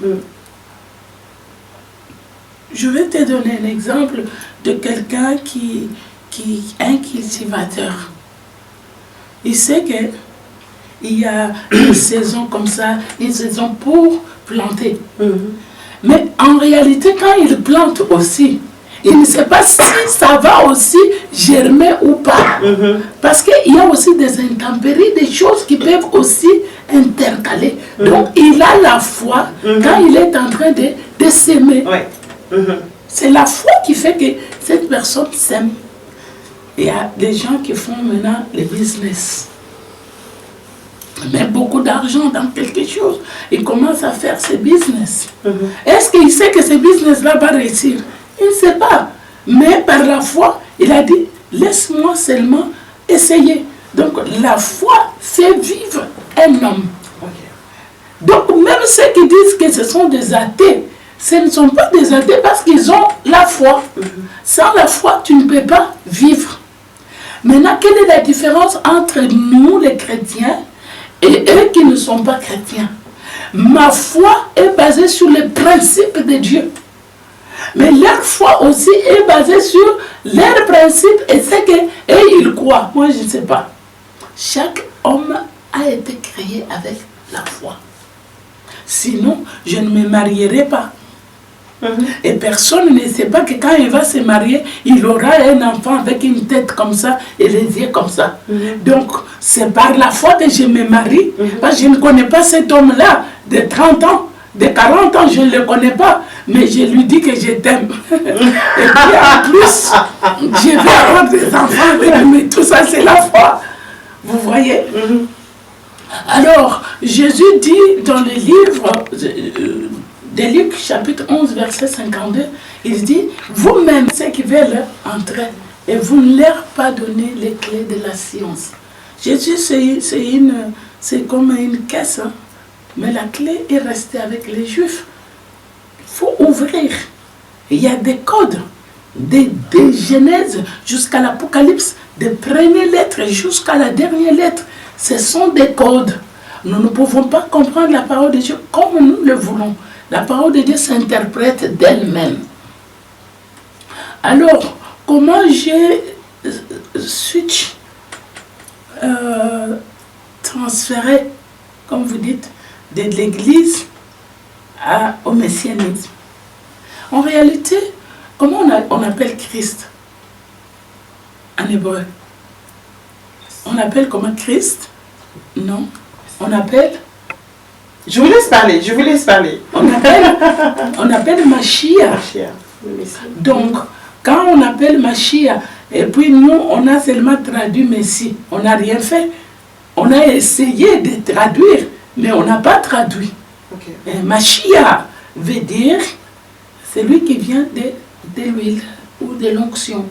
Je vais te donner un exemple de quelqu'un qui est un cultivateur. Il sait qu'il y a une saison comme ça, une saison pour planter. Mais en réalité, quand il plante aussi, il ne sait pas si ça va aussi germer ou pas. Parce qu'il y a aussi des intempéries, des choses qui peuvent aussi intercaler. Donc, il a la foi quand il est en train de s'aimer. C'est la foi qui fait que cette personne s'aime. Il y a des gens qui font maintenant les business. Ils mettent beaucoup d'argent dans quelque chose. Ils commencent à faire ces business. Est-ce qu'il sait que ce business-là va réussir? Il ne sait pas. Mais par la foi, il a dit, laisse-moi seulement essayer. Donc la foi fait vivre un homme. Donc même ceux qui disent que ce sont des athées, ce ne sont pas des athées parce qu'ils ont la foi. Sans la foi, tu ne peux pas vivre. Maintenant, quelle est la différence entre nous, les chrétiens, et eux qui ne sont pas chrétiens? Ma foi est basée sur les principes de Dieu. Mais leur foi aussi est basée sur leurs principes et ce qu'ils croient. Moi, je ne sais pas. Chaque homme a été créé avec la foi. Sinon, je ne me marierai pas. Et personne ne sait pas que quand il va se marier, il aura un enfant avec une tête comme ça et les yeux comme ça. Donc, c'est par la foi que je me marie. Parce que je ne connais pas cet homme-là. de 30 ans, de 40 ans, je ne le connais pas, mais je lui dis que je t'aime. Et puis en plus, je vais avoir des enfants, mais tout ça c'est la foi. Vous voyez? Alors, Jésus dit dans le livre de Luc, chapitre 11, verset 52, il dit, vous-même, ceux qui veulent entrer, et vous ne leur pas donné les clés de la science. Jésus, c'est comme une caisse, hein, mais la clé est restée avec les Juifs. Il faut ouvrir. Il y a des codes, des Genèse jusqu'à l'Apocalypse, des premières lettres jusqu'à la dernière lettre. Ce sont des codes. Nous ne pouvons pas comprendre la parole de Dieu comme nous le voulons. La parole de Dieu s'interprète d'elle-même. Alors, comment j'ai switch, transféré, comme vous dites, de l'église au messianisme? En réalité, comment on appelle Christ en hébreu? On appelle comment Christ? Non. On appelle... Je vous laisse parler, je vous laisse parler. On appelle Mashiach. Donc, quand on appelle Mashiach, et puis nous, on a seulement traduit Messie, on n'a rien fait. On a essayé de traduire, mais on n'a pas traduit. Okay. Mashiach veut dire celui qui vient de l'huile ou de l'onction.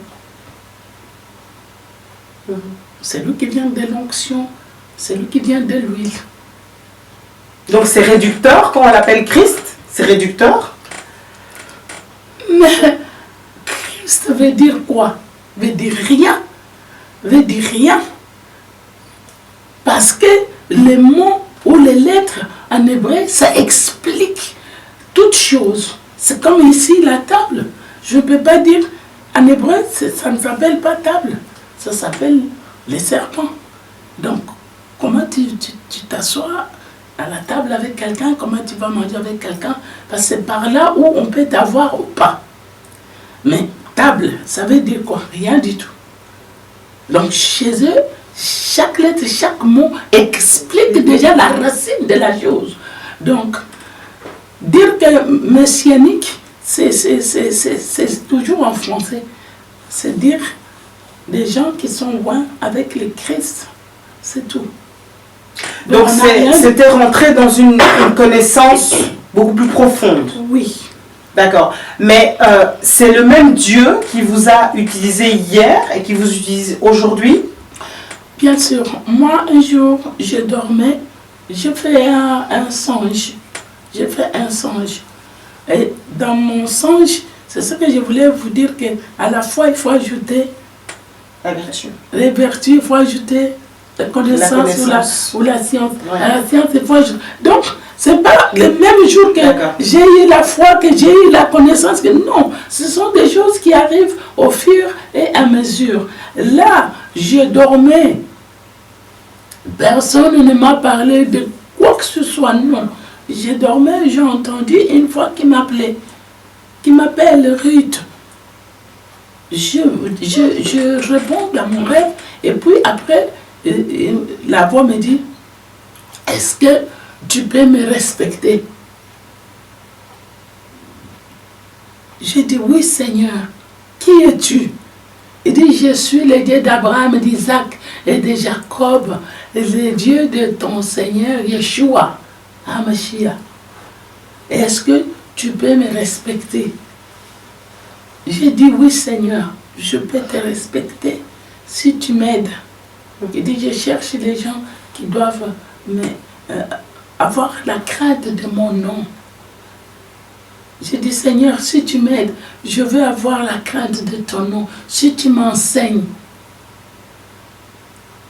Celui qui vient de l'onction, celui qui vient de l'huile. Donc c'est réducteur quand on l'appelle Christ? C'est réducteur? Mais Christ veut dire quoi? Veut dire rien. Veut dire rien. Parce que les mots ou les lettres en hébreu, ça explique toute chose. C'est comme ici la table. Je ne peux pas dire, en hébreu, ça ne s'appelle pas table. Ça s'appelle les serpents. Donc, comment tu t'assois à la table avec quelqu'un, comment tu vas manger avec quelqu'un, parce que c'est par là où on peut t'avoir ou pas. Mais table, ça veut dire quoi? Rien du tout. Donc chez eux, chaque lettre, chaque mot explique déjà la racine de la chose. Donc, dire que messianique, c'est toujours en français. C'est dire des gens qui sont loin avec le Christ. C'est tout. Donc c'était rentrer dans une connaissance beaucoup plus profonde. Oui. D'accord. Mais c'est le même Dieu qui vous a utilisé hier et qui vous utilise aujourd'hui? Bien sûr. Moi, un jour, je dormais, j'ai fait un songe. J'ai fait un songe. Et dans mon songe, c'est ce que je voulais vous dire, qu'à la fois, il faut ajouter la vertu. Les vertus, il faut ajouter la connaissance ou la science. Ouais. À la science, il faut ajouter. Donc, ce n'est pas le même jour que j'ai eu la foi, que j'ai eu la connaissance. Que non, ce sont des choses qui arrivent au fur et à mesure. Là, je dormais. Personne ne m'a parlé de quoi que ce soit, non. Je dormais, j'ai entendu une voix qui m'appelait, qui m'appelle Ruth. Je réponds à mon rêve, et puis après, la voix me dit, est-ce que tu peux me respecter? J'ai dit, oui Seigneur, qui es-tu? Il dit, je suis le Dieu d'Abraham, d'Isaac et de Jacob, le Dieu de ton Seigneur Yeshua, HaMashiach. Est-ce que tu peux me respecter? J'ai dit, oui Seigneur, je peux te respecter si tu m'aides. Il dit, je cherche les gens qui doivent avoir la crainte de mon nom. J'ai dit, Seigneur, si tu m'aides, je veux avoir la crainte de ton nom, si tu m'enseignes.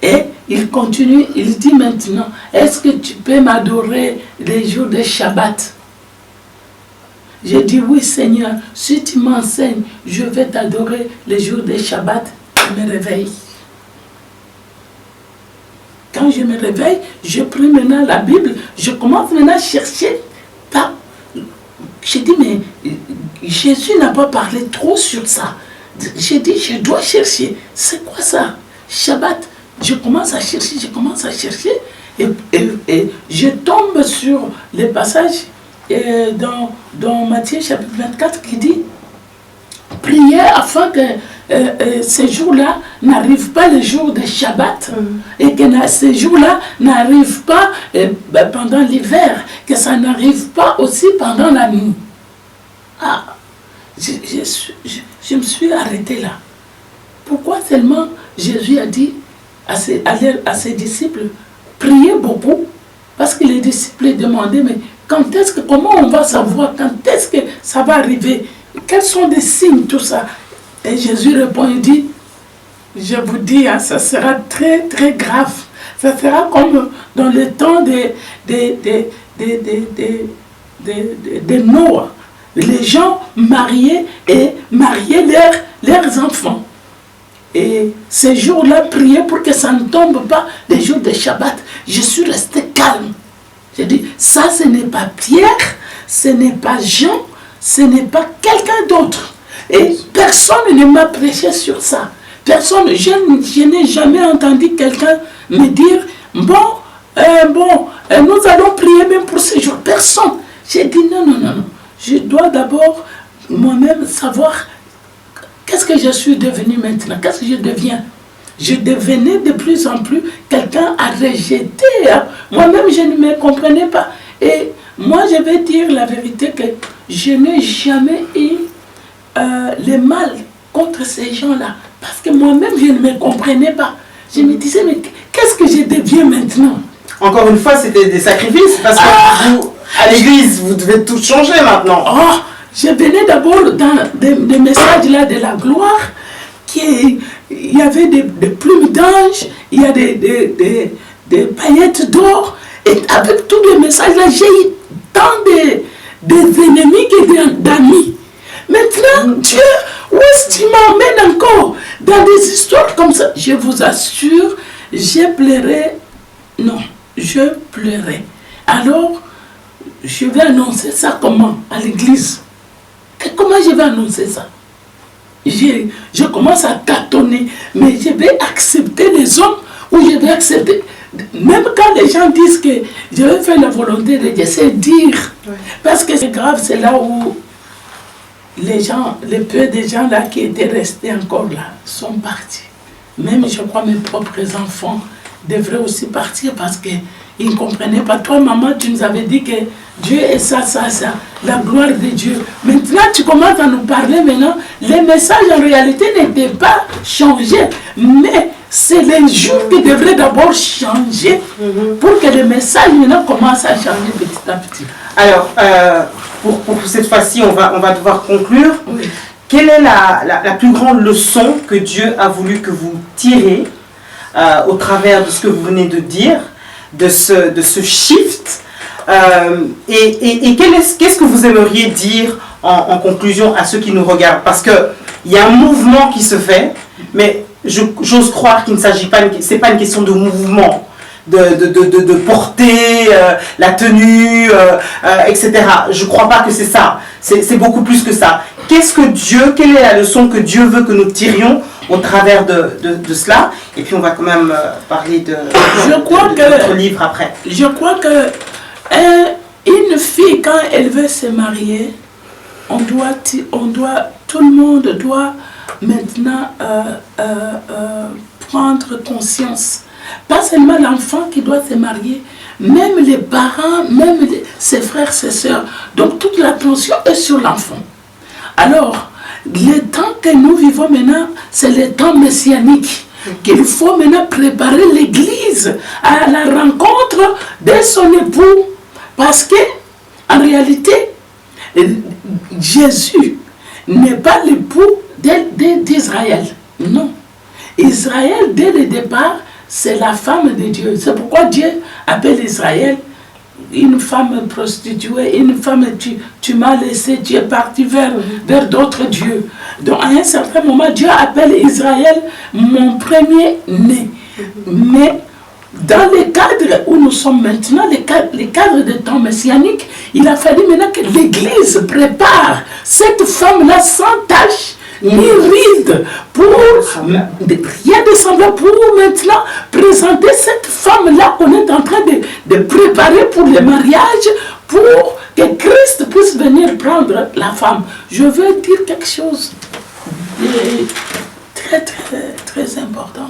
Et il continue, il dit maintenant, est-ce que tu peux m'adorer les jours de Shabbat? J'ai dit, oui Seigneur, si tu m'enseignes, je vais t'adorer les jours de Shabbat. Je me réveille. Quand je me réveille, je prends maintenant la Bible, je commence maintenant à chercher. J'ai dit, mais Jésus n'a pas parlé trop sur ça. J'ai dit, je dois chercher. C'est quoi ça? Shabbat. Je commence à chercher, Et je tombe sur les passages dans Matthieu chapitre 24 qui dit « Priez afin que ces jours-là n'arrivent pas les jours de Shabbat et que ces jours-là n'arrivent pas pendant l'hiver, que ça n'arrive pas aussi pendant la nuit. » Ah, je me suis arrêté là. Pourquoi seulement Jésus a dit à ses disciples, priez beaucoup? Parce que les disciples demandaient, mais comment on va savoir, quand est-ce que ça va arriver? Quels sont les signes, tout ça? Et Jésus répond, il dit, je vous dis, ça sera très très grave. Ça sera comme dans le temps de Noé. Les gens mariaient leurs enfants. Et ces jours-là, priaient pour que ça ne tombe pas les jours de Shabbat. Je suis resté calme. J'ai dit, ça ce n'est pas Pierre, ce n'est pas Jean, ce n'est pas quelqu'un d'autre. Et personne ne m'a prêché sur ça. Personne, je n'ai jamais entendu quelqu'un me dire, nous allons prier même pour ces jours. Personne. J'ai dit, non. Je dois d'abord moi-même savoir qu'est-ce que je suis devenu maintenant, qu'est-ce que je deviens. Je devenais de plus en plus quelqu'un à rejeter. Moi-même, je ne me comprenais pas. Et moi, je vais dire la vérité que je n'ai jamais eu le mal contre ces gens-là. Parce que moi-même, je ne me comprenais pas. Je me disais, mais qu'est-ce que je deviens maintenant? Encore une fois, c'était des sacrifices. Parce que vous, à l'église, vous devez tout changer maintenant. Je venais d'abord dans des messages là de la gloire, il y avait des plumes d'ange, il y a des paillettes d'or, et avec tous les messages là, j'ai eu tant des ennemis que d'amis. Maintenant, Dieu, où est-ce que tu m'emmènes encore dans des histoires comme ça? Je vous assure, je pleurais. Non, je pleurais. Alors, je vais annoncer ça comment? À l'église. Comment je vais annoncer ça? Je commence à tâtonner, mais je vais accepter les hommes ou je vais accepter. Même quand les gens disent que je vais faire la volonté de Dieu, c'est dire. Parce que c'est grave, c'est là où les peu de gens là qui étaient restés encore là sont partis. Même, je crois, mes propres enfants devraient aussi partir parce qu'ils ne comprenaient pas. Toi, maman, tu nous avais dit que Dieu est ça, la gloire de Dieu. Maintenant, tu commences à nous parler maintenant. Les messages, en réalité, n'étaient pas changés. Mais c'est les jours qui devraient d'abord changer pour que les messages maintenant commencent à changer petit à petit. Alors, pour cette fois-ci, on va devoir conclure. Oui. Quelle est la plus grande leçon que Dieu a voulu que vous tirez au travers de ce que vous venez de dire, de ce shift et qu'est-ce que vous aimeriez dire en conclusion à ceux qui nous regardent? Parce qu'il y a un mouvement qui se fait, mais j'ose croire qu'il ne s'agit pas, c'est pas une question de mouvement, de porter la tenue, etc. Je ne crois pas que c'est ça. C'est beaucoup plus que ça. Quelle est la leçon que Dieu veut que nous tirions au travers de cela? Et puis on va quand même parler de votre livre après. Je crois que une fille, quand elle veut se marier, tout le monde doit maintenant prendre conscience. Pas seulement l'enfant qui doit se marier, même les parents, même ses frères, ses sœurs. Donc toute l'attention est sur l'enfant. Alors, le temps que nous vivons maintenant, c'est le temps messianique. Qu'il faut maintenant préparer l'Église à la rencontre de son époux. Parce que, en réalité, Jésus n'est pas l'époux d'Israël. Non. Israël, dès le départ, c'est la femme de Dieu. C'est pourquoi Dieu appelle Israël une femme prostituée, une femme, tu m'as laissé, tu es parti vers d'autres dieux. Donc à un certain moment, Dieu appelle Israël mon premier-né. Mais dans le cadre où nous sommes maintenant, les cadres de temps messianique, il a fallu maintenant que l'Église prépare cette femme-là sans tâche ni ride, pour rien de semblable, pour maintenant présenter cette femme-là qu'on est en train de préparer pour le mariage, pour que Christ puisse venir prendre la femme. Je veux dire quelque chose de très, très, très important.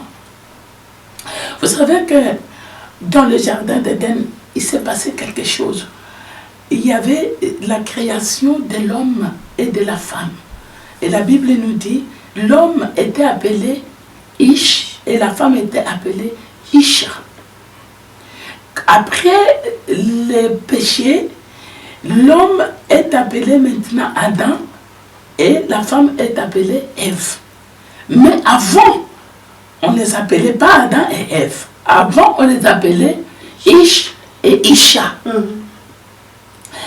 Vous savez que dans le jardin d'Éden, il s'est passé quelque chose. Il y avait la création de l'homme et de la femme. Et la Bible nous dit, l'homme était appelé Ish et la femme était appelée Isha. Après le péché, l'homme est appelé maintenant Adam et la femme est appelée Ève. Mais avant, on ne les appelait pas Adam et Ève. Avant, on les appelait Ish et Isha.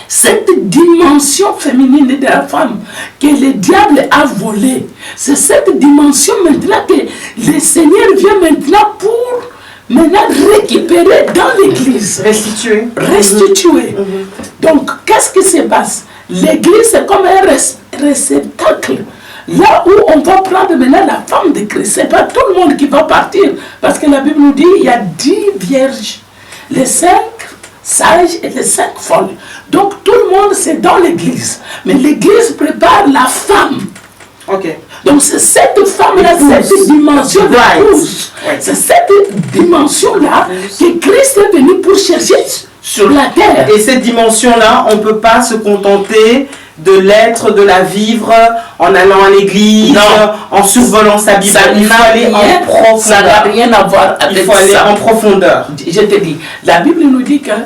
Cette dimension féminine de la femme que le diable a volée, c'est cette dimension maintenant que le Seigneur vient maintenant pour maintenant récupérer dans l'église. Restituer. Restituer. Donc, qu'est-ce qui se passe? L'église, c'est comme un réceptacle. Là où on va prendre maintenant la femme de Christ. Ce n'est pas tout le monde qui va partir. Parce que la Bible nous dit il y a 10 vierges. Les 5 sages et les 5 folles. Donc tout le monde c'est dans l'église. Mais l'église prépare la femme. Ok. Donc c'est cette femme-là, cette dimension de l'épouse. C'est cette dimension-là que Christ est venu pour chercher sur la terre. Et cette dimension-là, on ne peut pas se contenter de l'être, de la vivre en allant à l'église, en survolant sa Bible. Il faut aller en profondeur. Ça n'a rien à voir avec ça. Il faut aller en profondeur. Je te dis, la Bible nous dit qu'à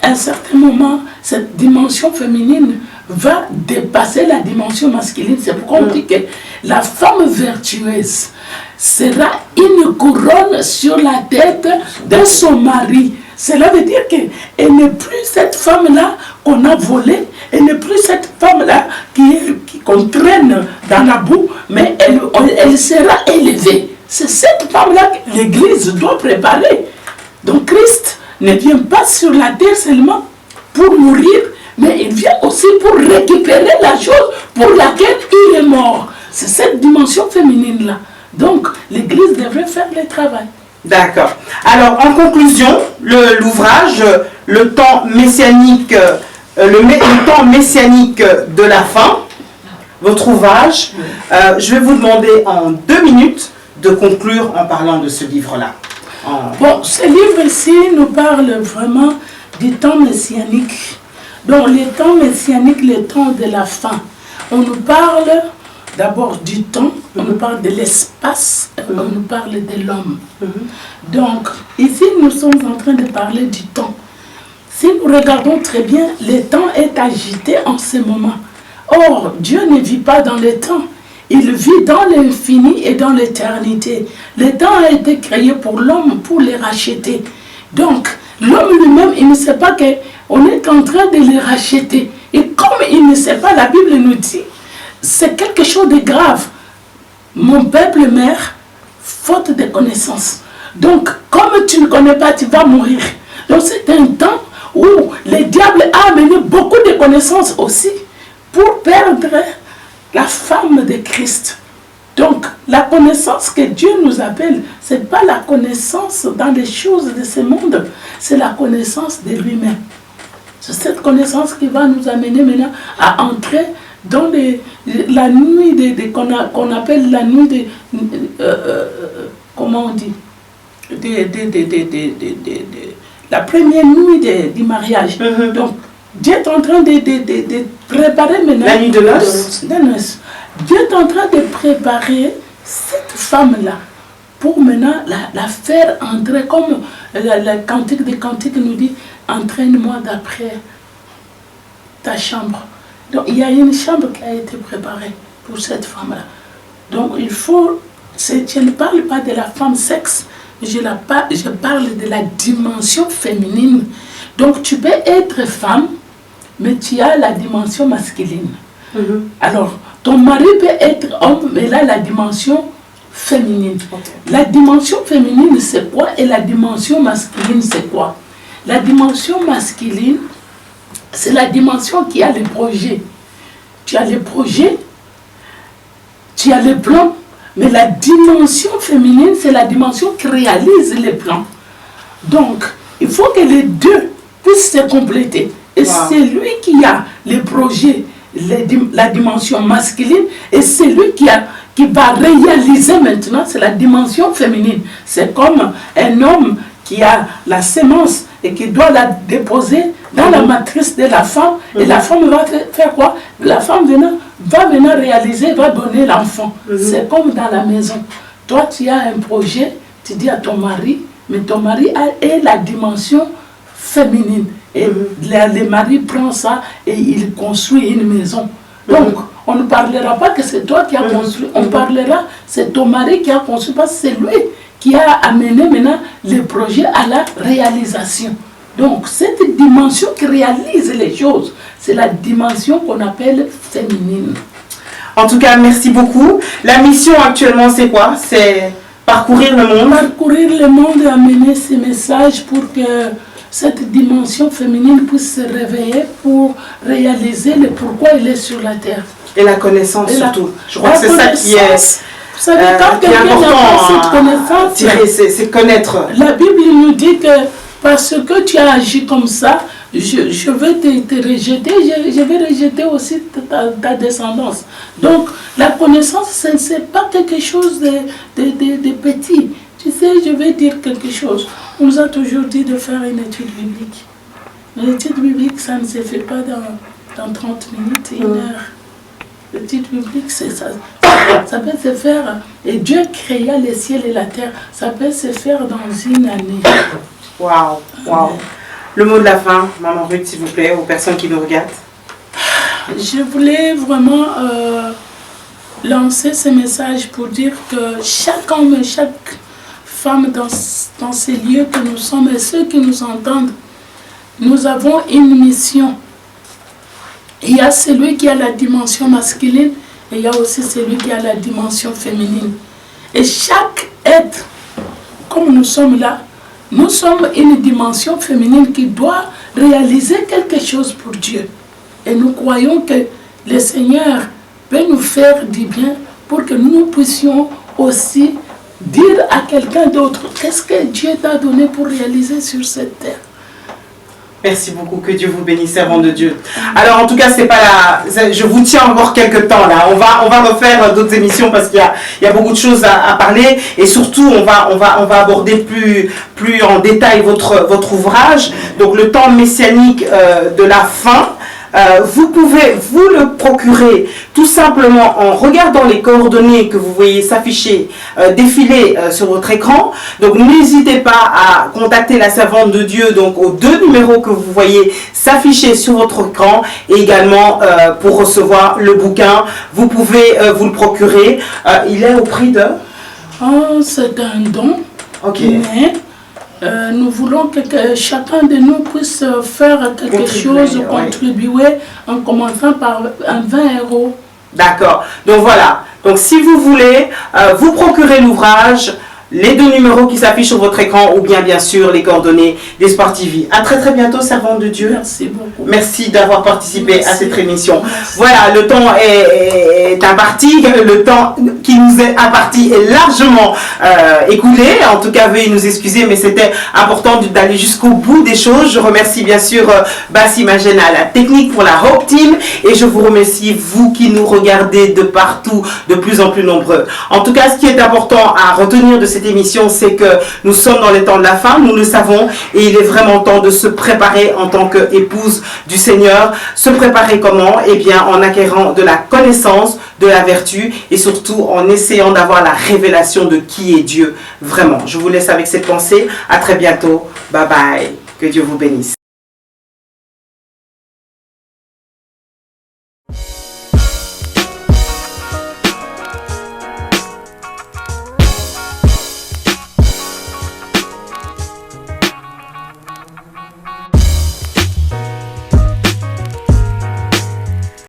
un certain moment, cette dimension féminine va dépasser la dimension masculine. C'est pourquoi on dit que la femme vertueuse sera une couronne sur la tête de son mari. Cela veut dire qu'elle n'est plus cette femme-là qu'on a volée, elle n'est plus cette femme-là qu'on traîne dans la boue, mais elle sera élevée. C'est cette femme-là que l'Église doit préparer. Donc Christ ne vient pas sur la terre seulement pour mourir, mais il vient aussi pour récupérer la chose pour laquelle il est mort. C'est cette dimension féminine-là. Donc l'Église devrait faire le travail. D'accord. Alors, en conclusion, l'ouvrage, le temps messianique, le temps messianique de la fin, votre ouvrage, je vais vous demander en 2 minutes de conclure en parlant de ce livre-là. Bon, ce livre-ci nous parle vraiment du temps messianique. Donc, le temps messianique, le temps de la fin. On nous parle d'abord du temps, on nous parle de l'espace, on nous parle de l'homme. Donc, ici, nous sommes en train de parler du temps. Si nous regardons très bien, le temps est agité en ce moment. Or, Dieu ne vit pas dans le temps. Il vit dans l'infini et dans l'éternité. Le temps a été créé pour l'homme, pour le racheter. Donc, l'homme lui-même, il ne sait pas qu'on est en train de le racheter. Et comme il ne sait pas, la Bible nous dit, c'est quelque chose de grave. Mon peuple meurt faute de connaissance. Donc, comme tu ne connais pas, tu vas mourir. Donc, c'est un temps où le diable a amené beaucoup de connaissances aussi pour perdre la femme de Christ. Donc, la connaissance que Dieu nous appelle, ce n'est pas la connaissance dans les choses de ce monde, c'est la connaissance de lui-même. C'est cette connaissance qui va nous amener maintenant à entrer dans la nuit qu'on appelle la nuit comment on dit, la première nuit du mariage. Donc, Dieu est en train de préparer maintenant la nuit de noces. Dieu est en train de préparer cette femme-là pour maintenant la faire entrer, comme le cantique des cantiques nous dit, entraîne-moi d'après ta chambre. Donc il y a une chambre qui a été préparée pour cette femme-là. Donc il faut, je ne parle pas de la femme sexe, je parle de la dimension féminine. Donc tu peux être femme, mais tu as la dimension masculine. Alors, ton mari peut être homme, mais là, la dimension féminine. La dimension féminine, c'est quoi? Et la dimension masculine, c'est quoi? La dimension masculine, c'est la dimension qui a les projets. Tu as les projets, tu as les plans, mais la dimension féminine, c'est la dimension qui réalise les plans. Donc, il faut que les deux puissent se compléter. Et c'est lui qui a les projets, la dimension masculine, et c'est lui qui va réaliser maintenant, c'est la dimension féminine. C'est comme un homme qui a la sémence et qui doit la déposer dans la matrice de la femme. Et la femme va faire quoi? La femme va venir réaliser, va donner l'enfant. C'est comme dans la maison. Toi, tu as un projet, tu dis à ton mari, mais ton mari a la dimension féminine. Et le mari prend ça et il construit une maison. Donc, on ne parlera pas que c'est toi qui as construit. On parlera, c'est ton mari qui a construit, parce que c'est lui qui a amené maintenant le projet à la réalisation. Donc, cette dimension qui réalise les choses, c'est la dimension qu'on appelle féminine. En tout cas, merci beaucoup. La mission actuellement, c'est quoi? C'est parcourir le monde. Parcourir le monde et amener ces messages pour que cette dimension féminine puisse se réveiller pour réaliser le pourquoi il est sur la terre. Et la connaissance surtout. Je crois que c'est ça qui est... Vous savez, quand quelqu'un n'a pas cette connaissance, c'est connaître. La Bible nous dit que parce que tu as agi comme ça, je vais te rejeter, je vais rejeter aussi ta descendance. Donc, la connaissance, ce n'est pas quelque chose de petit. Tu sais, je vais dire quelque chose. On nous a toujours dit de faire une étude biblique. Mais l'étude biblique, ça ne se fait pas dans 30 minutes, 1 heure. L'étude biblique, c'est ça. Ça peut se faire, et Dieu créa les ciels et la terre, ça peut se faire dans 1 année. Waouh, waouh. Le mot de la fin, Maman Ruth, s'il vous plaît, aux personnes qui nous regardent. Je voulais vraiment lancer ce message pour dire que chaque homme et chaque femme dans ces lieux que nous sommes et ceux qui nous entendent, nous avons une mission. Il y a celui qui a la dimension masculine et il y a aussi celui qui a la dimension féminine. Et chaque être, comme nous sommes là, nous sommes une dimension féminine qui doit réaliser quelque chose pour Dieu. Et nous croyons que le Seigneur peut nous faire du bien pour que nous puissions aussi dire à quelqu'un d'autre qu'est-ce que Dieu t'a donné pour réaliser sur cette terre. Merci beaucoup, que Dieu vous bénisse, servant de Dieu. Alors en tout cas, c'est pas je vous tiens encore quelques temps là. On va refaire d'autres émissions parce qu'il y a beaucoup de choses à parler et surtout on va aborder plus en détail votre ouvrage. Donc le temps messianique de la fin. Vous pouvez vous le procurer tout simplement en regardant les coordonnées que vous voyez s'afficher, défiler sur votre écran. Donc n'hésitez pas à contacter la servante de Dieu donc aux 2 numéros que vous voyez s'afficher sur votre écran et également pour recevoir le bouquin. Vous pouvez vous le procurer. Il est au prix de... Oh, c'est un don. Ok. Mais nous voulons que chacun de nous puisse faire quelque chose, contribuer en commençant par 20 €. D'accord. Donc voilà. Donc si vous voulez vous procurer l'ouvrage, les 2 numéros qui s'affichent sur votre écran ou bien sûr les coordonnées d'Espoir TV. À très bientôt, servante de Dieu. Merci beaucoup. Merci d'avoir participé à cette émission. Merci. Voilà, le temps est imparti, le temps qui nous est imparti est largement écoulé. En tout cas, veuillez nous excuser, mais c'était important d'aller jusqu'au bout des choses. Je remercie bien sûr Bassi Magena, la technique pour la Hope Team, et je vous remercie vous qui nous regardez de partout, de plus en plus nombreux. En tout cas, ce qui est important à retenir de cette émission, c'est que nous sommes dans les temps de la fin, nous le savons, et il est vraiment temps de se préparer en tant qu'épouse du Seigneur. Se préparer comment? Eh bien, en acquérant de la connaissance, de la vertu, et surtout en essayant d'avoir la révélation de qui est Dieu vraiment. Je vous laisse avec cette pensée. À très bientôt. Bye bye. Que Dieu vous bénisse.